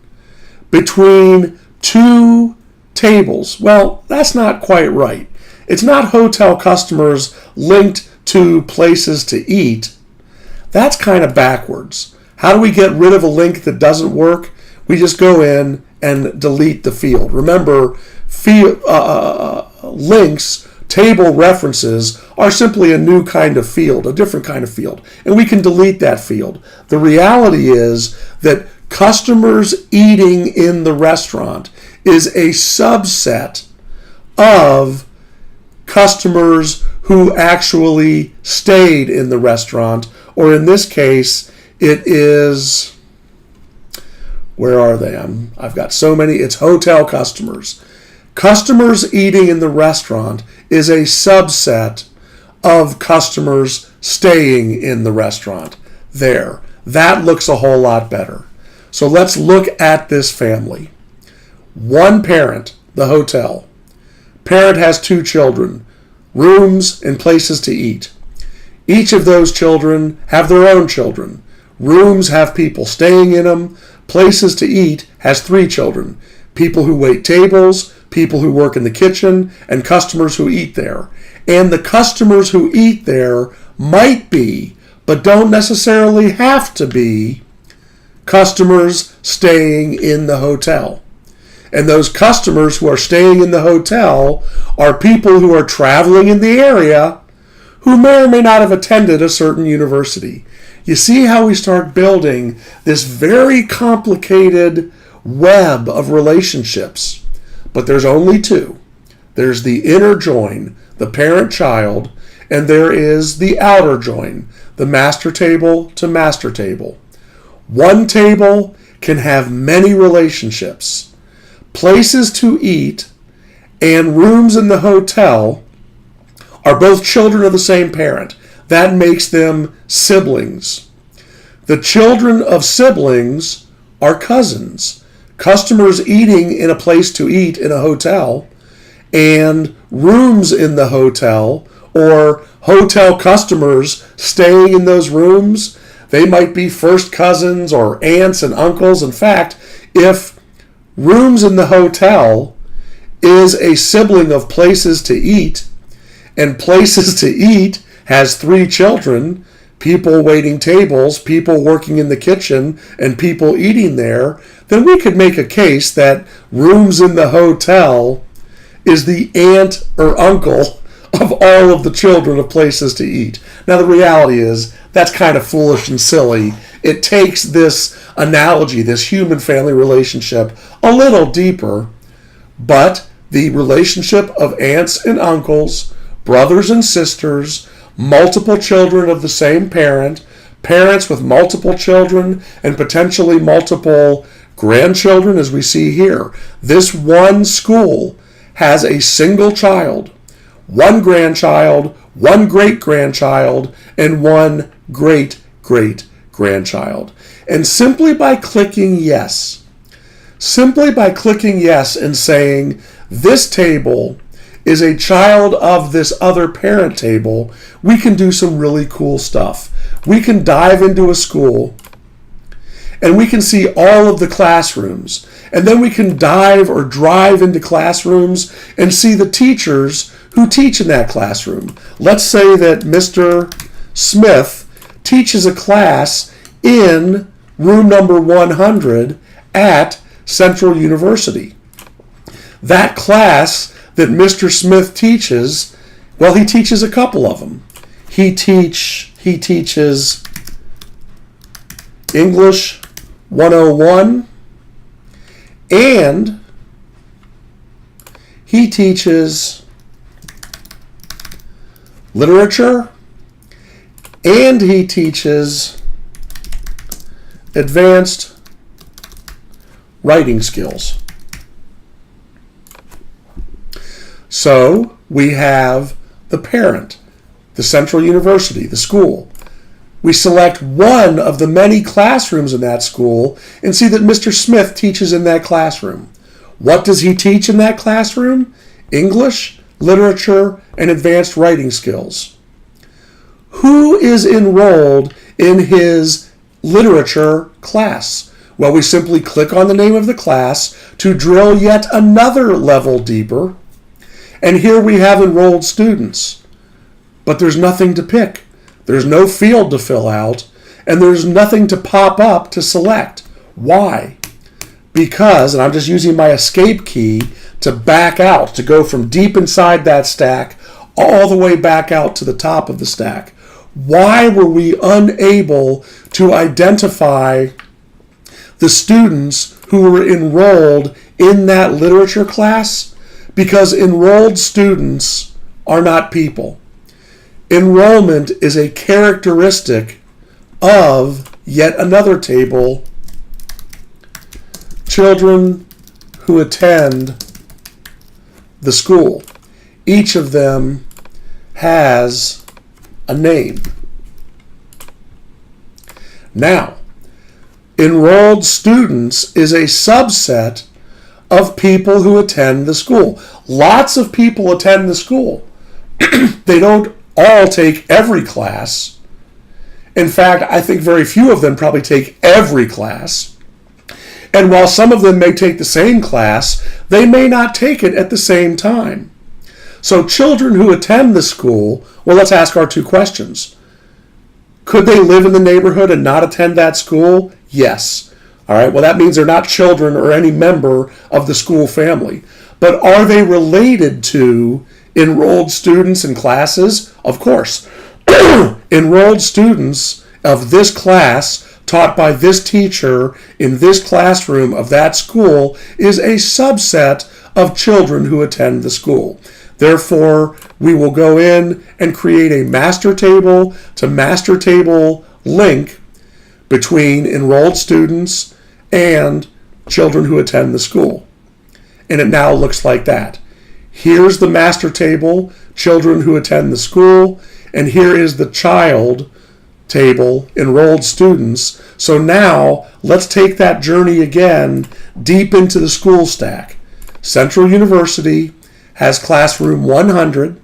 between 2 tables. Well, that's not quite right. It's not hotel customers linked to places to eat. That's kind of backwards. How do we get rid of a link that doesn't work? We just go in and delete the field. Remember, links, table references, are simply a new kind of field, a different kind of field. And we can delete that field. The reality is that customers eating in the restaurant is a subset of customers who actually stayed in the restaurant, or in this case, it is, where are they? I've got so many. It's hotel customers. Customers eating in the restaurant is a subset of customers staying in the restaurant. There. That looks a whole lot better. So let's look at this family. One parent, the hotel. Parent has 2 children, rooms and places to eat. Each of those children have their own children. Rooms have people staying in them. Places to eat has 3 children. People who wait tables, people who work in the kitchen, and customers who eat there. And the customers who eat there might be, but don't necessarily have to be, customers staying in the hotel. And those customers who are staying in the hotel are people who are traveling in the area who may or may not have attended a certain university. You see how we start building this very complicated web of relationships. But there's only 2. There's the inner join, the parent-child, and there is the outer join, the master table to master table. One table can have many relationships. Places to eat and rooms in the hotel are both children of the same parent. That makes them siblings. The children of siblings are cousins. Customers eating in a place to eat in a hotel, and rooms in the hotel, or hotel customers staying in those rooms, they might be first cousins or aunts and uncles. In fact, if rooms in the hotel is a sibling of places to eat, and places to eat has three children, people waiting tables, people working in the kitchen, and people eating there, then we could make a case that rooms in the hotel is the aunt or uncle of all of the children of places to eat. Now the reality is that's kind of foolish and silly. It takes this analogy, this human family relationship, a little deeper, but the relationship of aunts and uncles, brothers and sisters, multiple children of the same parent, parents with multiple children, and potentially multiple grandchildren, as we see here. This one school has a single child, one grandchild, one great-grandchild, and one great-great-grandchild. And simply by clicking yes and saying, this table is a child of this other parent table, we can do some really cool stuff. We can dive into a school and we can see all of the classrooms. And then we can dive or drive into classrooms and see the teachers who teach in that classroom. Let's say that Mr. Smith teaches a class in room number 100 at Central University. That class that Mr. Smith teaches, well, he teaches a couple of them. He teaches English 101, and he teaches literature, and he teaches advanced writing skills. So we have the parent, the Central University, the school. We select one of the many classrooms in that school and see that Mr. Smith teaches in that classroom. What does he teach in that classroom? English, literature, and advanced writing skills. Who is enrolled in his literature class? Well, we simply click on the name of the class to drill yet another level deeper. And here we have enrolled students. But there's nothing to pick. There's no field to fill out, and there's nothing to pop up to select. Why? Because, and I'm just using my escape key to back out, to go from deep inside that stack all the way back out to the top of the stack. Why were we unable to identify the students who were enrolled in that literature class? Because enrolled students are not people. Enrollment is a characteristic of yet another table, children who attend the school. Each of them has a name. Now, enrolled students is a subset of people who attend the school. Lots of people attend the school. They don't all take every class. In fact, I think very few of them probably take every class. And while some of them may take the same class, they may not take it at the same time. So children who attend the school, well, let's ask our two questions. Could they live in the neighborhood and not attend that school? Yes. All right, well, that means they're not children or any member of the school family. But are they related to enrolled students in classes? Of course. Enrolled students of this class taught by this teacher in this classroom of that school is a subset of children who attend the school. Therefore, we will go in and create a master table to master table link between enrolled students and children who attend the school. And it now looks like that. Here's the master table, children who attend the school, and here is the child table, enrolled students. So now let's take that journey again deep into the school stack. Central University has classroom 100.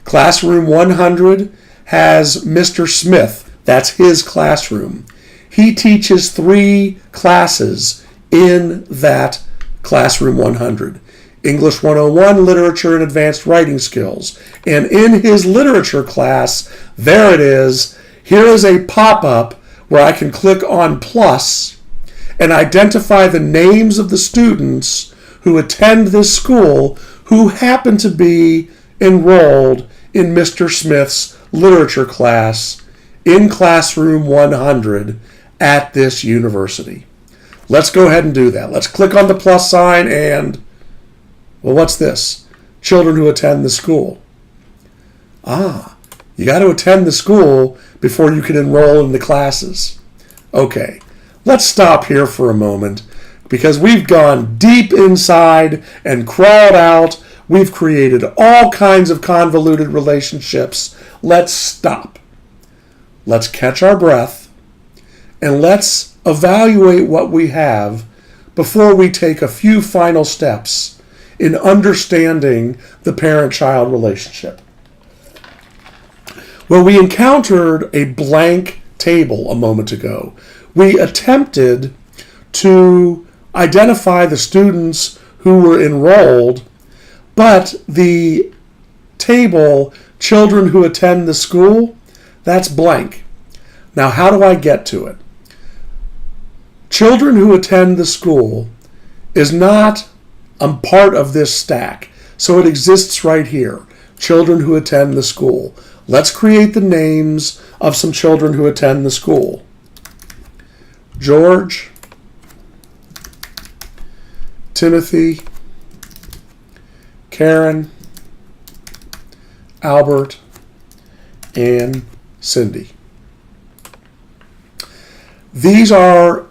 Classroom 100 has Mr. Smith. That's his classroom. He teaches 3 classes in that classroom 100. English 101, Literature and Advanced Writing Skills. And in his literature class, there it is. Here is a pop-up where I can click on plus and identify the names of the students who attend this school who happen to be enrolled in Mr. Smith's literature class in classroom 100 at this university. Let's go ahead and do that. Let's click on the plus sign and, well, what's this? Children who attend the school. You got to attend the school before you can enroll in the classes. Okay, let's stop here for a moment because we've gone deep inside and crawled out. We've created all kinds of convoluted relationships. Let's stop. Let's catch our breath and let's evaluate what we have before we take a few final steps in understanding the parent-child relationship. Well, we encountered a blank table a moment ago. We attempted to identify the students who were enrolled, but the table, children who attend the school, that's blank. Now, how do I get to it? Children who attend the school is not a part of this stack, so it exists right here. Children who attend the school. Let's create the names of some children who attend the school. George, Timothy, Karen, Albert, and Cindy. These are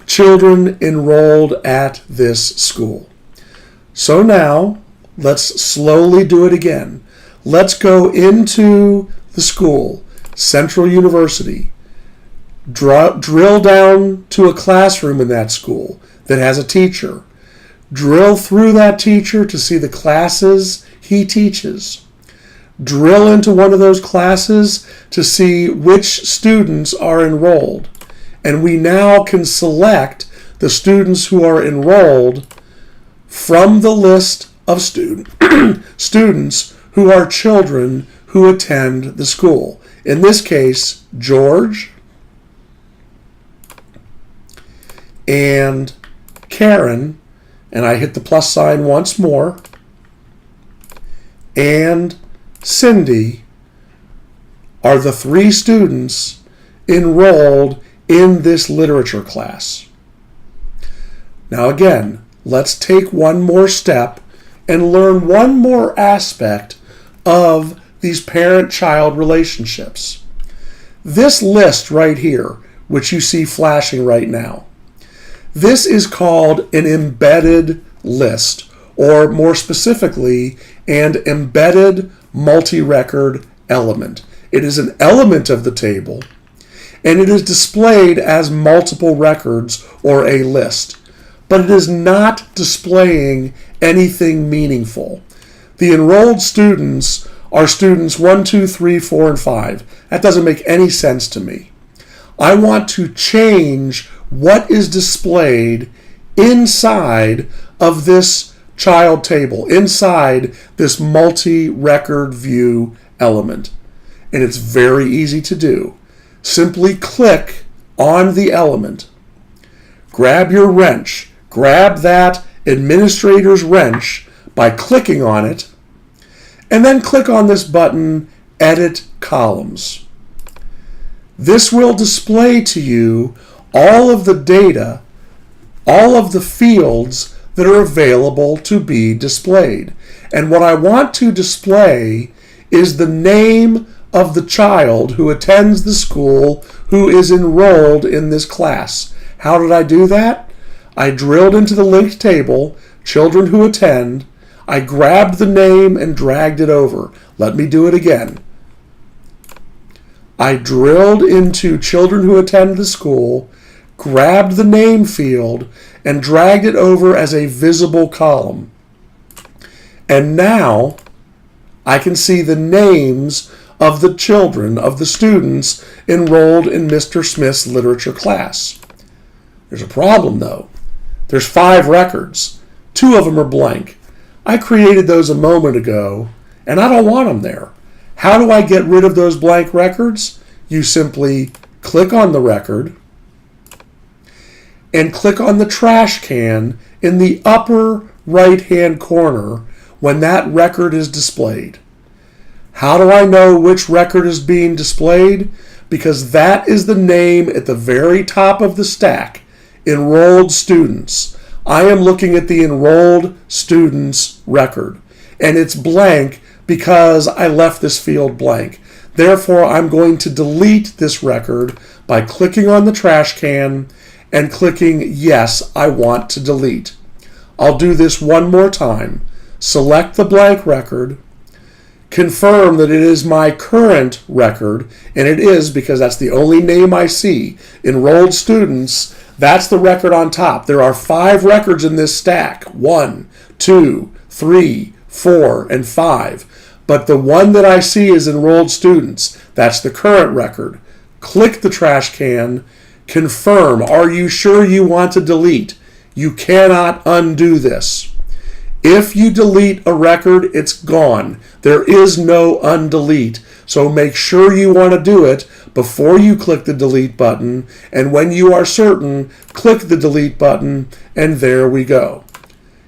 children enrolled at this school. So now, let's slowly do it again. Let's go into the school, Central University. Drill down to a classroom in that school that has a teacher. Drill through that teacher to see the classes he teaches. Drill into one of those classes to see which students are enrolled. And we now can select the students who are enrolled from the list of students who are children who attend the school. In this case, George and Karen, and I hit the plus sign once more, and Cindy are the 3 students enrolled in this literature class. Now again, let's take one more step and learn one more aspect of these parent-child relationships. This list right here, which you see flashing right now, this is called an embedded list, or more specifically, an embedded multi-record element. It is an element of the table, and it is displayed as multiple records or a list, but it is not displaying anything meaningful. The enrolled students are students 1, 2, 3, 4, and 5. That doesn't make any sense to me. I want to change what is displayed inside of this child table, inside this multi-record view element. And it's very easy to do. Simply click on the element. Grab your wrench. Grab that administrator's wrench by clicking on it, and then click on this button, Edit Columns. This will display to you all of the data, all of the fields that are available to be displayed. And what I want to display is the name of the child who attends the school who is enrolled in this class. How did I do that? I drilled into the linked table, children who attend. I grabbed the name and dragged it over. Let me do it again. I drilled into children who attend the school, grabbed the name field, and dragged it over as a visible column. And now I can see the names of the children, of the students enrolled in Mr. Smith's literature class. There's a problem though. There's 5 records. 2 of them are blank. I created those a moment ago, and I don't want them there. How do I get rid of those blank records? You simply click on the record and click on the trash can in the upper right-hand corner when that record is displayed. How do I know which record is being displayed? Because that is the name at the very top of the stack, enrolled students. I am looking at the enrolled students record, and it's blank because I left this field blank. Therefore, I'm going to delete this record by clicking on the trash can and clicking yes, I want to delete. I'll do this one more time. Select the blank record, confirm that it is my current record, and it is because that's the only name I see. Enrolled students, that's the record on top. There are 5 records in this stack. 1, 2, 3, 4, and 5. But the one that I see is enrolled students. That's the current record. Click the trash can, confirm. Are you sure you want to delete? You cannot undo this. If you delete a record, it's gone. There is no undelete. So make sure you want to do it before you click the delete button. And when you are certain, click the delete button, and there we go.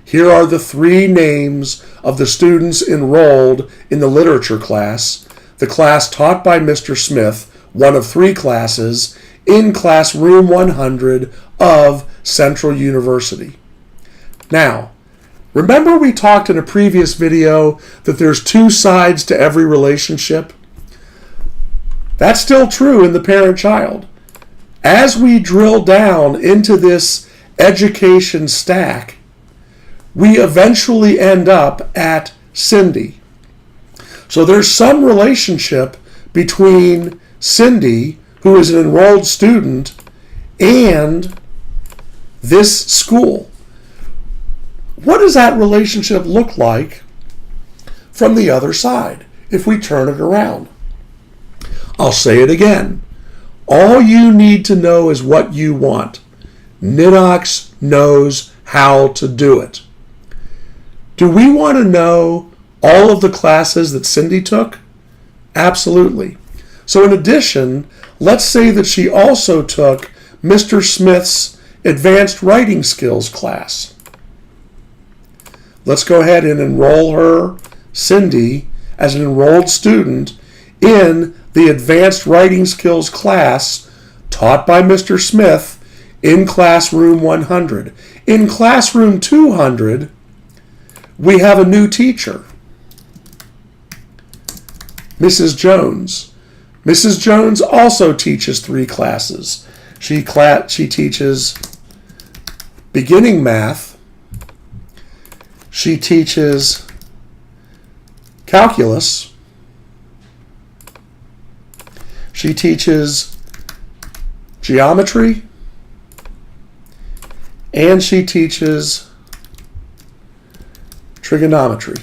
Here are the 3 names of the students enrolled in the literature class, the class taught by Mr. Smith, one of 3 classes, in classroom 100 of Central University. Now, remember we talked in a previous video that there's 2 sides to every relationship? That's still true in the parent-child. As we drill down into this education stack, we eventually end up at Cindy. So there's some relationship between Cindy, who is an enrolled student, and this school. What does that relationship look like from the other side if we turn it around? I'll say it again. All you need to know is what you want. Ninox knows how to do it. Do we want to know all of the classes that Cindy took? Absolutely. So in addition, let's say that she also took Mr. Smith's Advanced Writing Skills class. Let's go ahead and enroll her, Cindy, as an enrolled student in the Advanced Writing Skills class taught by Mr. Smith in Classroom 100. In Classroom 200, we have a new teacher, Mrs. Jones. Mrs. Jones also teaches 3 classes. She teaches beginning math, she teaches calculus, she teaches geometry, and she teaches trigonometry.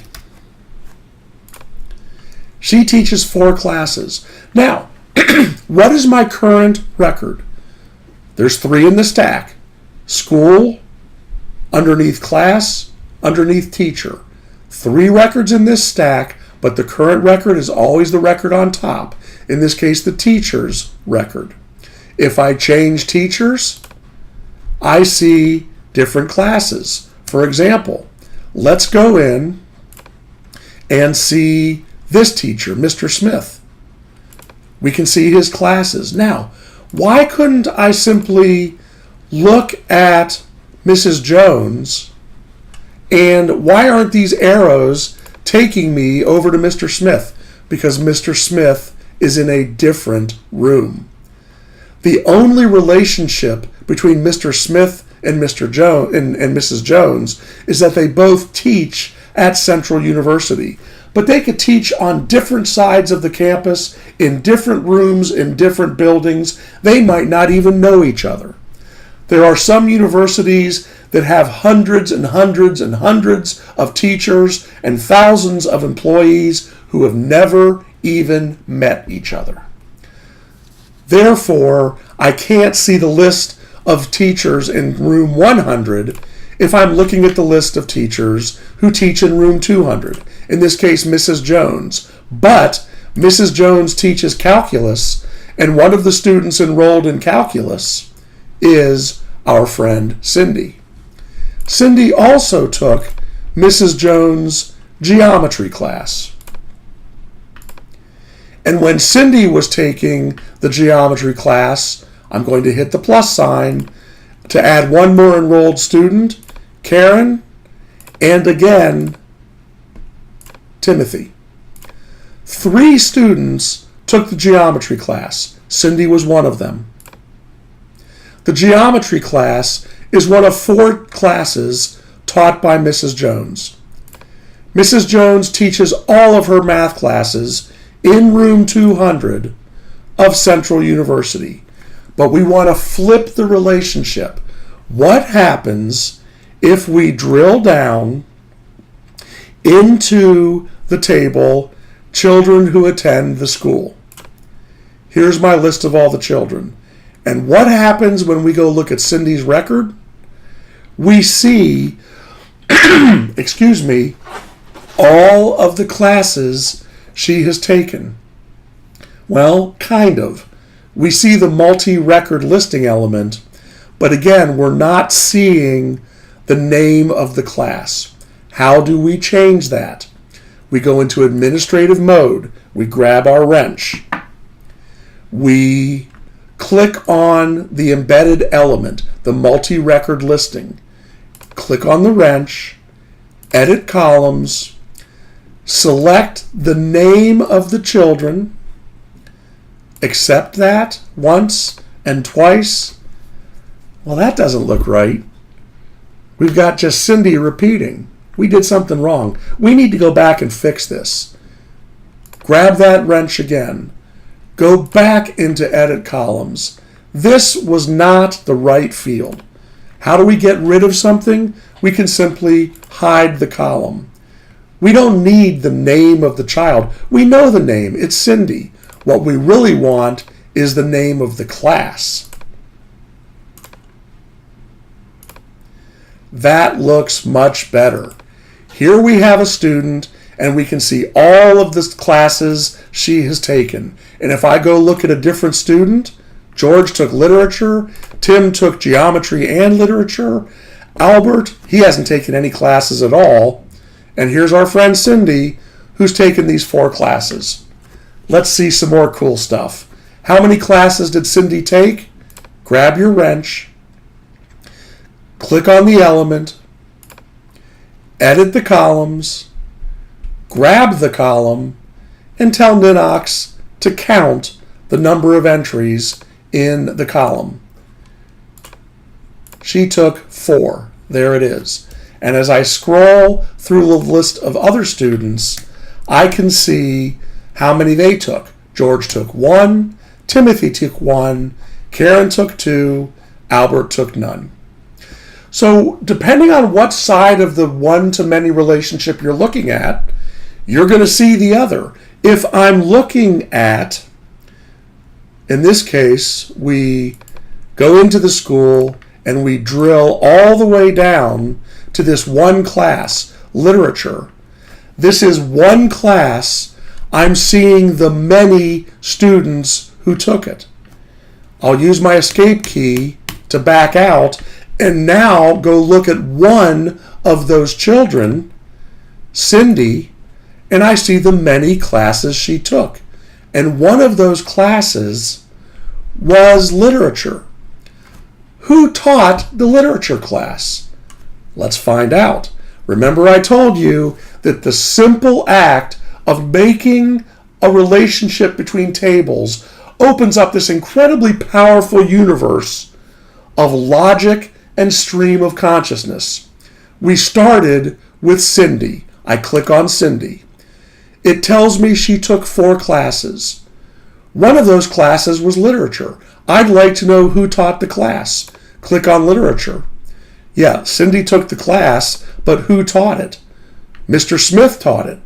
She teaches 4 classes. Now, what is my current record? There's 3 in the stack. School, underneath class, underneath teacher. 3 records in this stack, but the current record is always the record on top. In this case, the teacher's record. If I change teachers, I see different classes. For example, let's go in and see this teacher, Mr. Smith. We can see his classes. Now, why couldn't I simply look at Mrs. Jones, and why aren't these arrows taking me over to Mr. Smith because Mr. Smith is in a different room. The only relationship between Mr. Smith and Mr. Jones and Mrs. Jones is that they both teach at Central University. But they could teach on different sides of the campus, in different rooms, in different buildings. They might not even know each other. There are some universities that have hundreds and hundreds and hundreds of teachers and thousands of employees who have never even met each other. Therefore, I can't see the list of teachers in room 100 if I'm looking at the list of teachers who teach in room 200, in this case, Mrs. Jones. But Mrs. Jones teaches calculus, and one of the students enrolled in calculus is our friend Cindy. Cindy also took Mrs. Jones' geometry class. And when Cindy was taking the geometry class, I'm going to hit the plus sign to add one more enrolled student, Karen, and again, Timothy. 3 students took the geometry class. Cindy was one of them. The geometry class is one of 4 classes taught by Mrs. Jones. Mrs. Jones teaches all of her math classes in room 200 of Central University. But we want to flip the relationship. What happens if we drill down into the table, children who attend the school? Here's my list of all the children. And what happens when we go look at Cindy's record? We see, excuse me, all of the classes she has taken. Well, kind of. We see the multi-record listing element, but again, we're not seeing the name of the class. How do we change that? We go into administrative mode. We grab our wrench. We click on the embedded element, the multi-record listing. Click on the wrench, edit columns, select the name of the children, accept that once and twice. Well, that doesn't look right. We've got just Cindy repeating. We did something wrong. We need to go back and fix this. Grab that wrench again. Go back into edit columns. This was not the right field. How do we get rid of something? We can simply hide the column. We don't need the name of the child. We know the name. It's Cindy. What we really want is the name of the class. That looks much better. Here we have a student, and we can see all of the classes she has taken. And if I go look at a different student, George took literature, Tim took geometry and literature, Albert, he hasn't taken any classes at all, and here's our friend Cindy, who's taken these 4 classes. Let's see some more cool stuff. How many classes did Cindy take? Grab your wrench, click on the element, edit the columns, grab the column, and tell Ninox to count the number of entries in the column. She took 4. There it is. And as I scroll through the list of other students, I can see how many they took. George took 1, Timothy took 1, Karen took 2, Albert took none. So depending on what side of the one-to-many relationship you're looking at, you're going to see the other. If I'm looking at, in this case, we go into the school and we drill all the way down to this one class, literature. This is one class. I'm seeing the many students who took it. I'll use my escape key to back out and now go look at one of those children, Cindy, and I see the many classes she took. And one of those classes was literature. Who taught the literature class? Let's find out. Remember I told you that the simple act of making a relationship between tables opens up this incredibly powerful universe of logic and stream of consciousness. We started with Cindy. I click on Cindy. It tells me she took 4 classes. One of those classes was literature. I'd like to know who taught the class. Click on literature. Yeah, Cindy took the class, but who taught it? Mr. Smith taught it.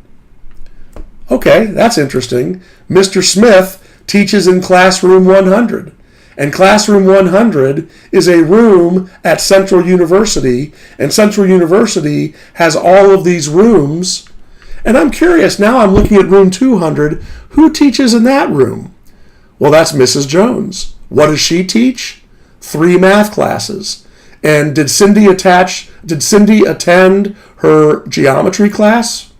Okay, that's interesting. Mr. Smith teaches in Classroom 100. And Classroom 100 is a room at Central University, and Central University has all of these rooms. And I'm curious, now I'm looking at room 200, who teaches in that room? Well, that's Mrs. Jones. What does she teach? 3 math classes. And did Cindy attend her geometry class?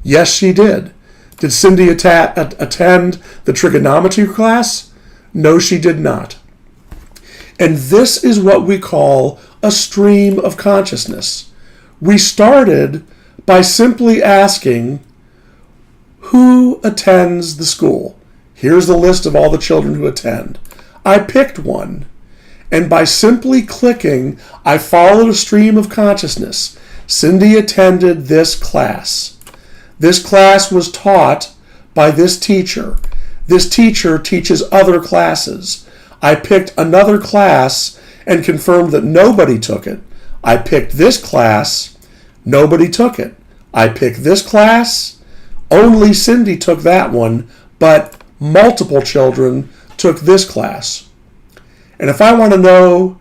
Yes, she did. Did Cindy attend the trigonometry class? No, she did not. And this is what we call a stream of consciousness. We started by simply asking, who attends the school? Here's the list of all the children who attend. I picked one. And by simply clicking, I followed a stream of consciousness. Cindy attended this class. This class was taught by this teacher. This teacher teaches other classes. I picked another class and confirmed that nobody took it. I picked this class. Nobody took it. I picked this class. Only Cindy took that one, but multiple children took this class. And if I want to know,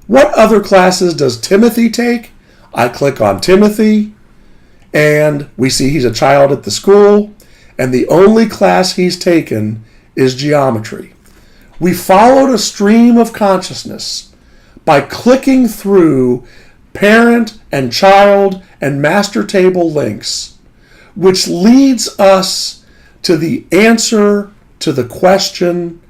what other classes does Timothy take? I click on Timothy, and we see he's a child at the school, and the only class he's taken is geometry. We followed a stream of consciousness by clicking through parent and child and master table links, which leads us to the answer to the question,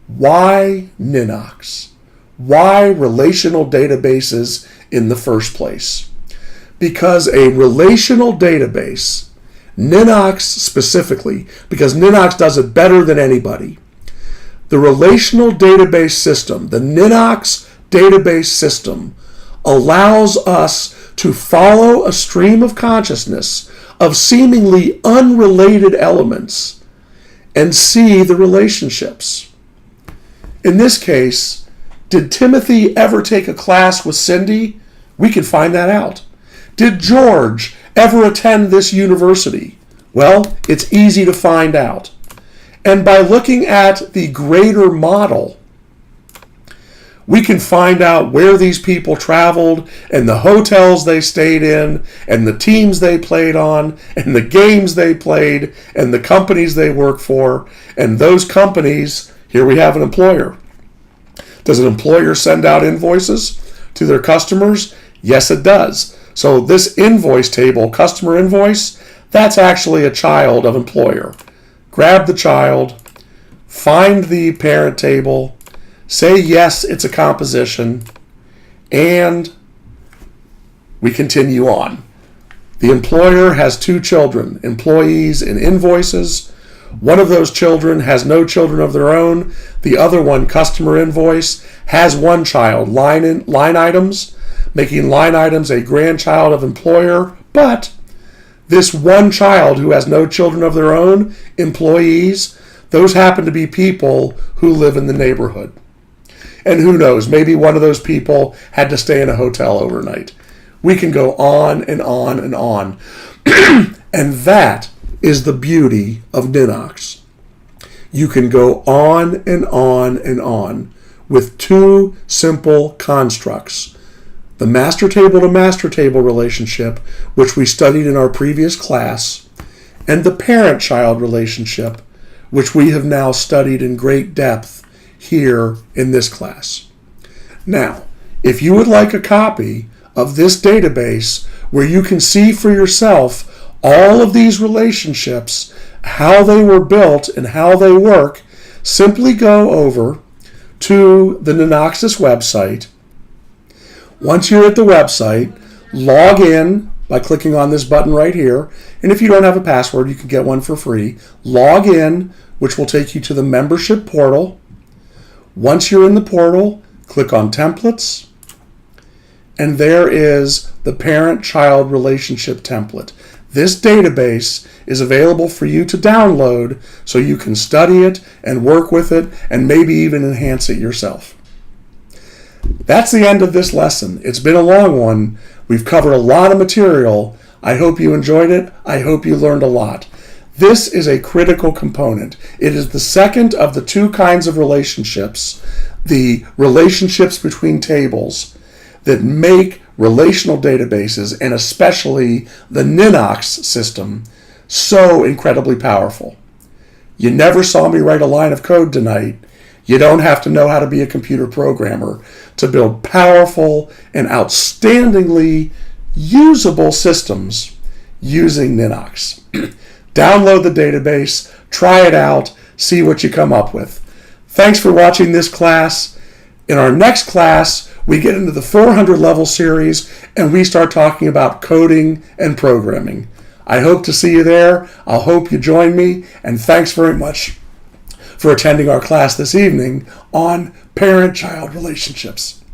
why Ninox? Why relational databases in the first place? Because a relational database, Ninox specifically, because Ninox does it better than anybody, the relational database system, the Ninox database system, allows us to follow a stream of consciousness of seemingly unrelated elements and see the relationships. In this case, did Timothy ever take a class with Cindy? We can find that out. Did George ever attend this university? Well, it's easy to find out. And by looking at the greater model, we can find out where these people traveled and the hotels they stayed in and the teams they played on and the games they played and the companies they work for. And those companies, here we have an employer. Does an employer send out invoices to their customers? Yes, it does. So this invoice table, customer invoice, that's actually a child of employer. Grab the child, find the parent table, say yes, it's a composition, and we continue on. The employer has 2 children, employees and invoices. One of those children has no children of their own. The other one, customer invoice, has 1 child, line items, making line items a grandchild of employer. But this 1 child who has no children of their own, employees, those happen to be people who live in the neighborhood. And who knows, maybe one of those people had to stay in a hotel overnight. We can go on and on and on. And that is the beauty of Ninox. You can go on and on and on with 2 simple constructs. The master table to master table relationship, which we studied in our previous class, and the parent-child relationship, which we have now studied in great depth here in this class. Now, if you would like a copy of this database where you can see for yourself all of these relationships, how they were built and how they work, simply go over to the Ninoxis website. Once you're at the website, log in by clicking on this button right here. And if you don't have a password, you can get one for free. Log in, which will take you to the membership portal. Once you're in the portal, click on Templates. And there is the Parent-Child Relationship template. This database is available for you to download so you can study it and work with it and maybe even enhance it yourself. That's the end of this lesson. It's been a long one. We've covered a lot of material. I hope you enjoyed it. I hope you learned a lot. This is a critical component. It is the second of the two kinds of relationships, the relationships between tables, that make relational databases, and especially the Ninox system, so incredibly powerful. You never saw me write a line of code tonight. You don't have to know how to be a computer programmer to build powerful and outstandingly usable systems using Ninox. Download the database, try it out, see what you come up with. Thanks for watching this class. In our next class, we get into the 400 level series and we start talking about coding and programming. I hope to see you there. I'll hope you join me, and thanks very much for attending our class this evening on parent-child relationships.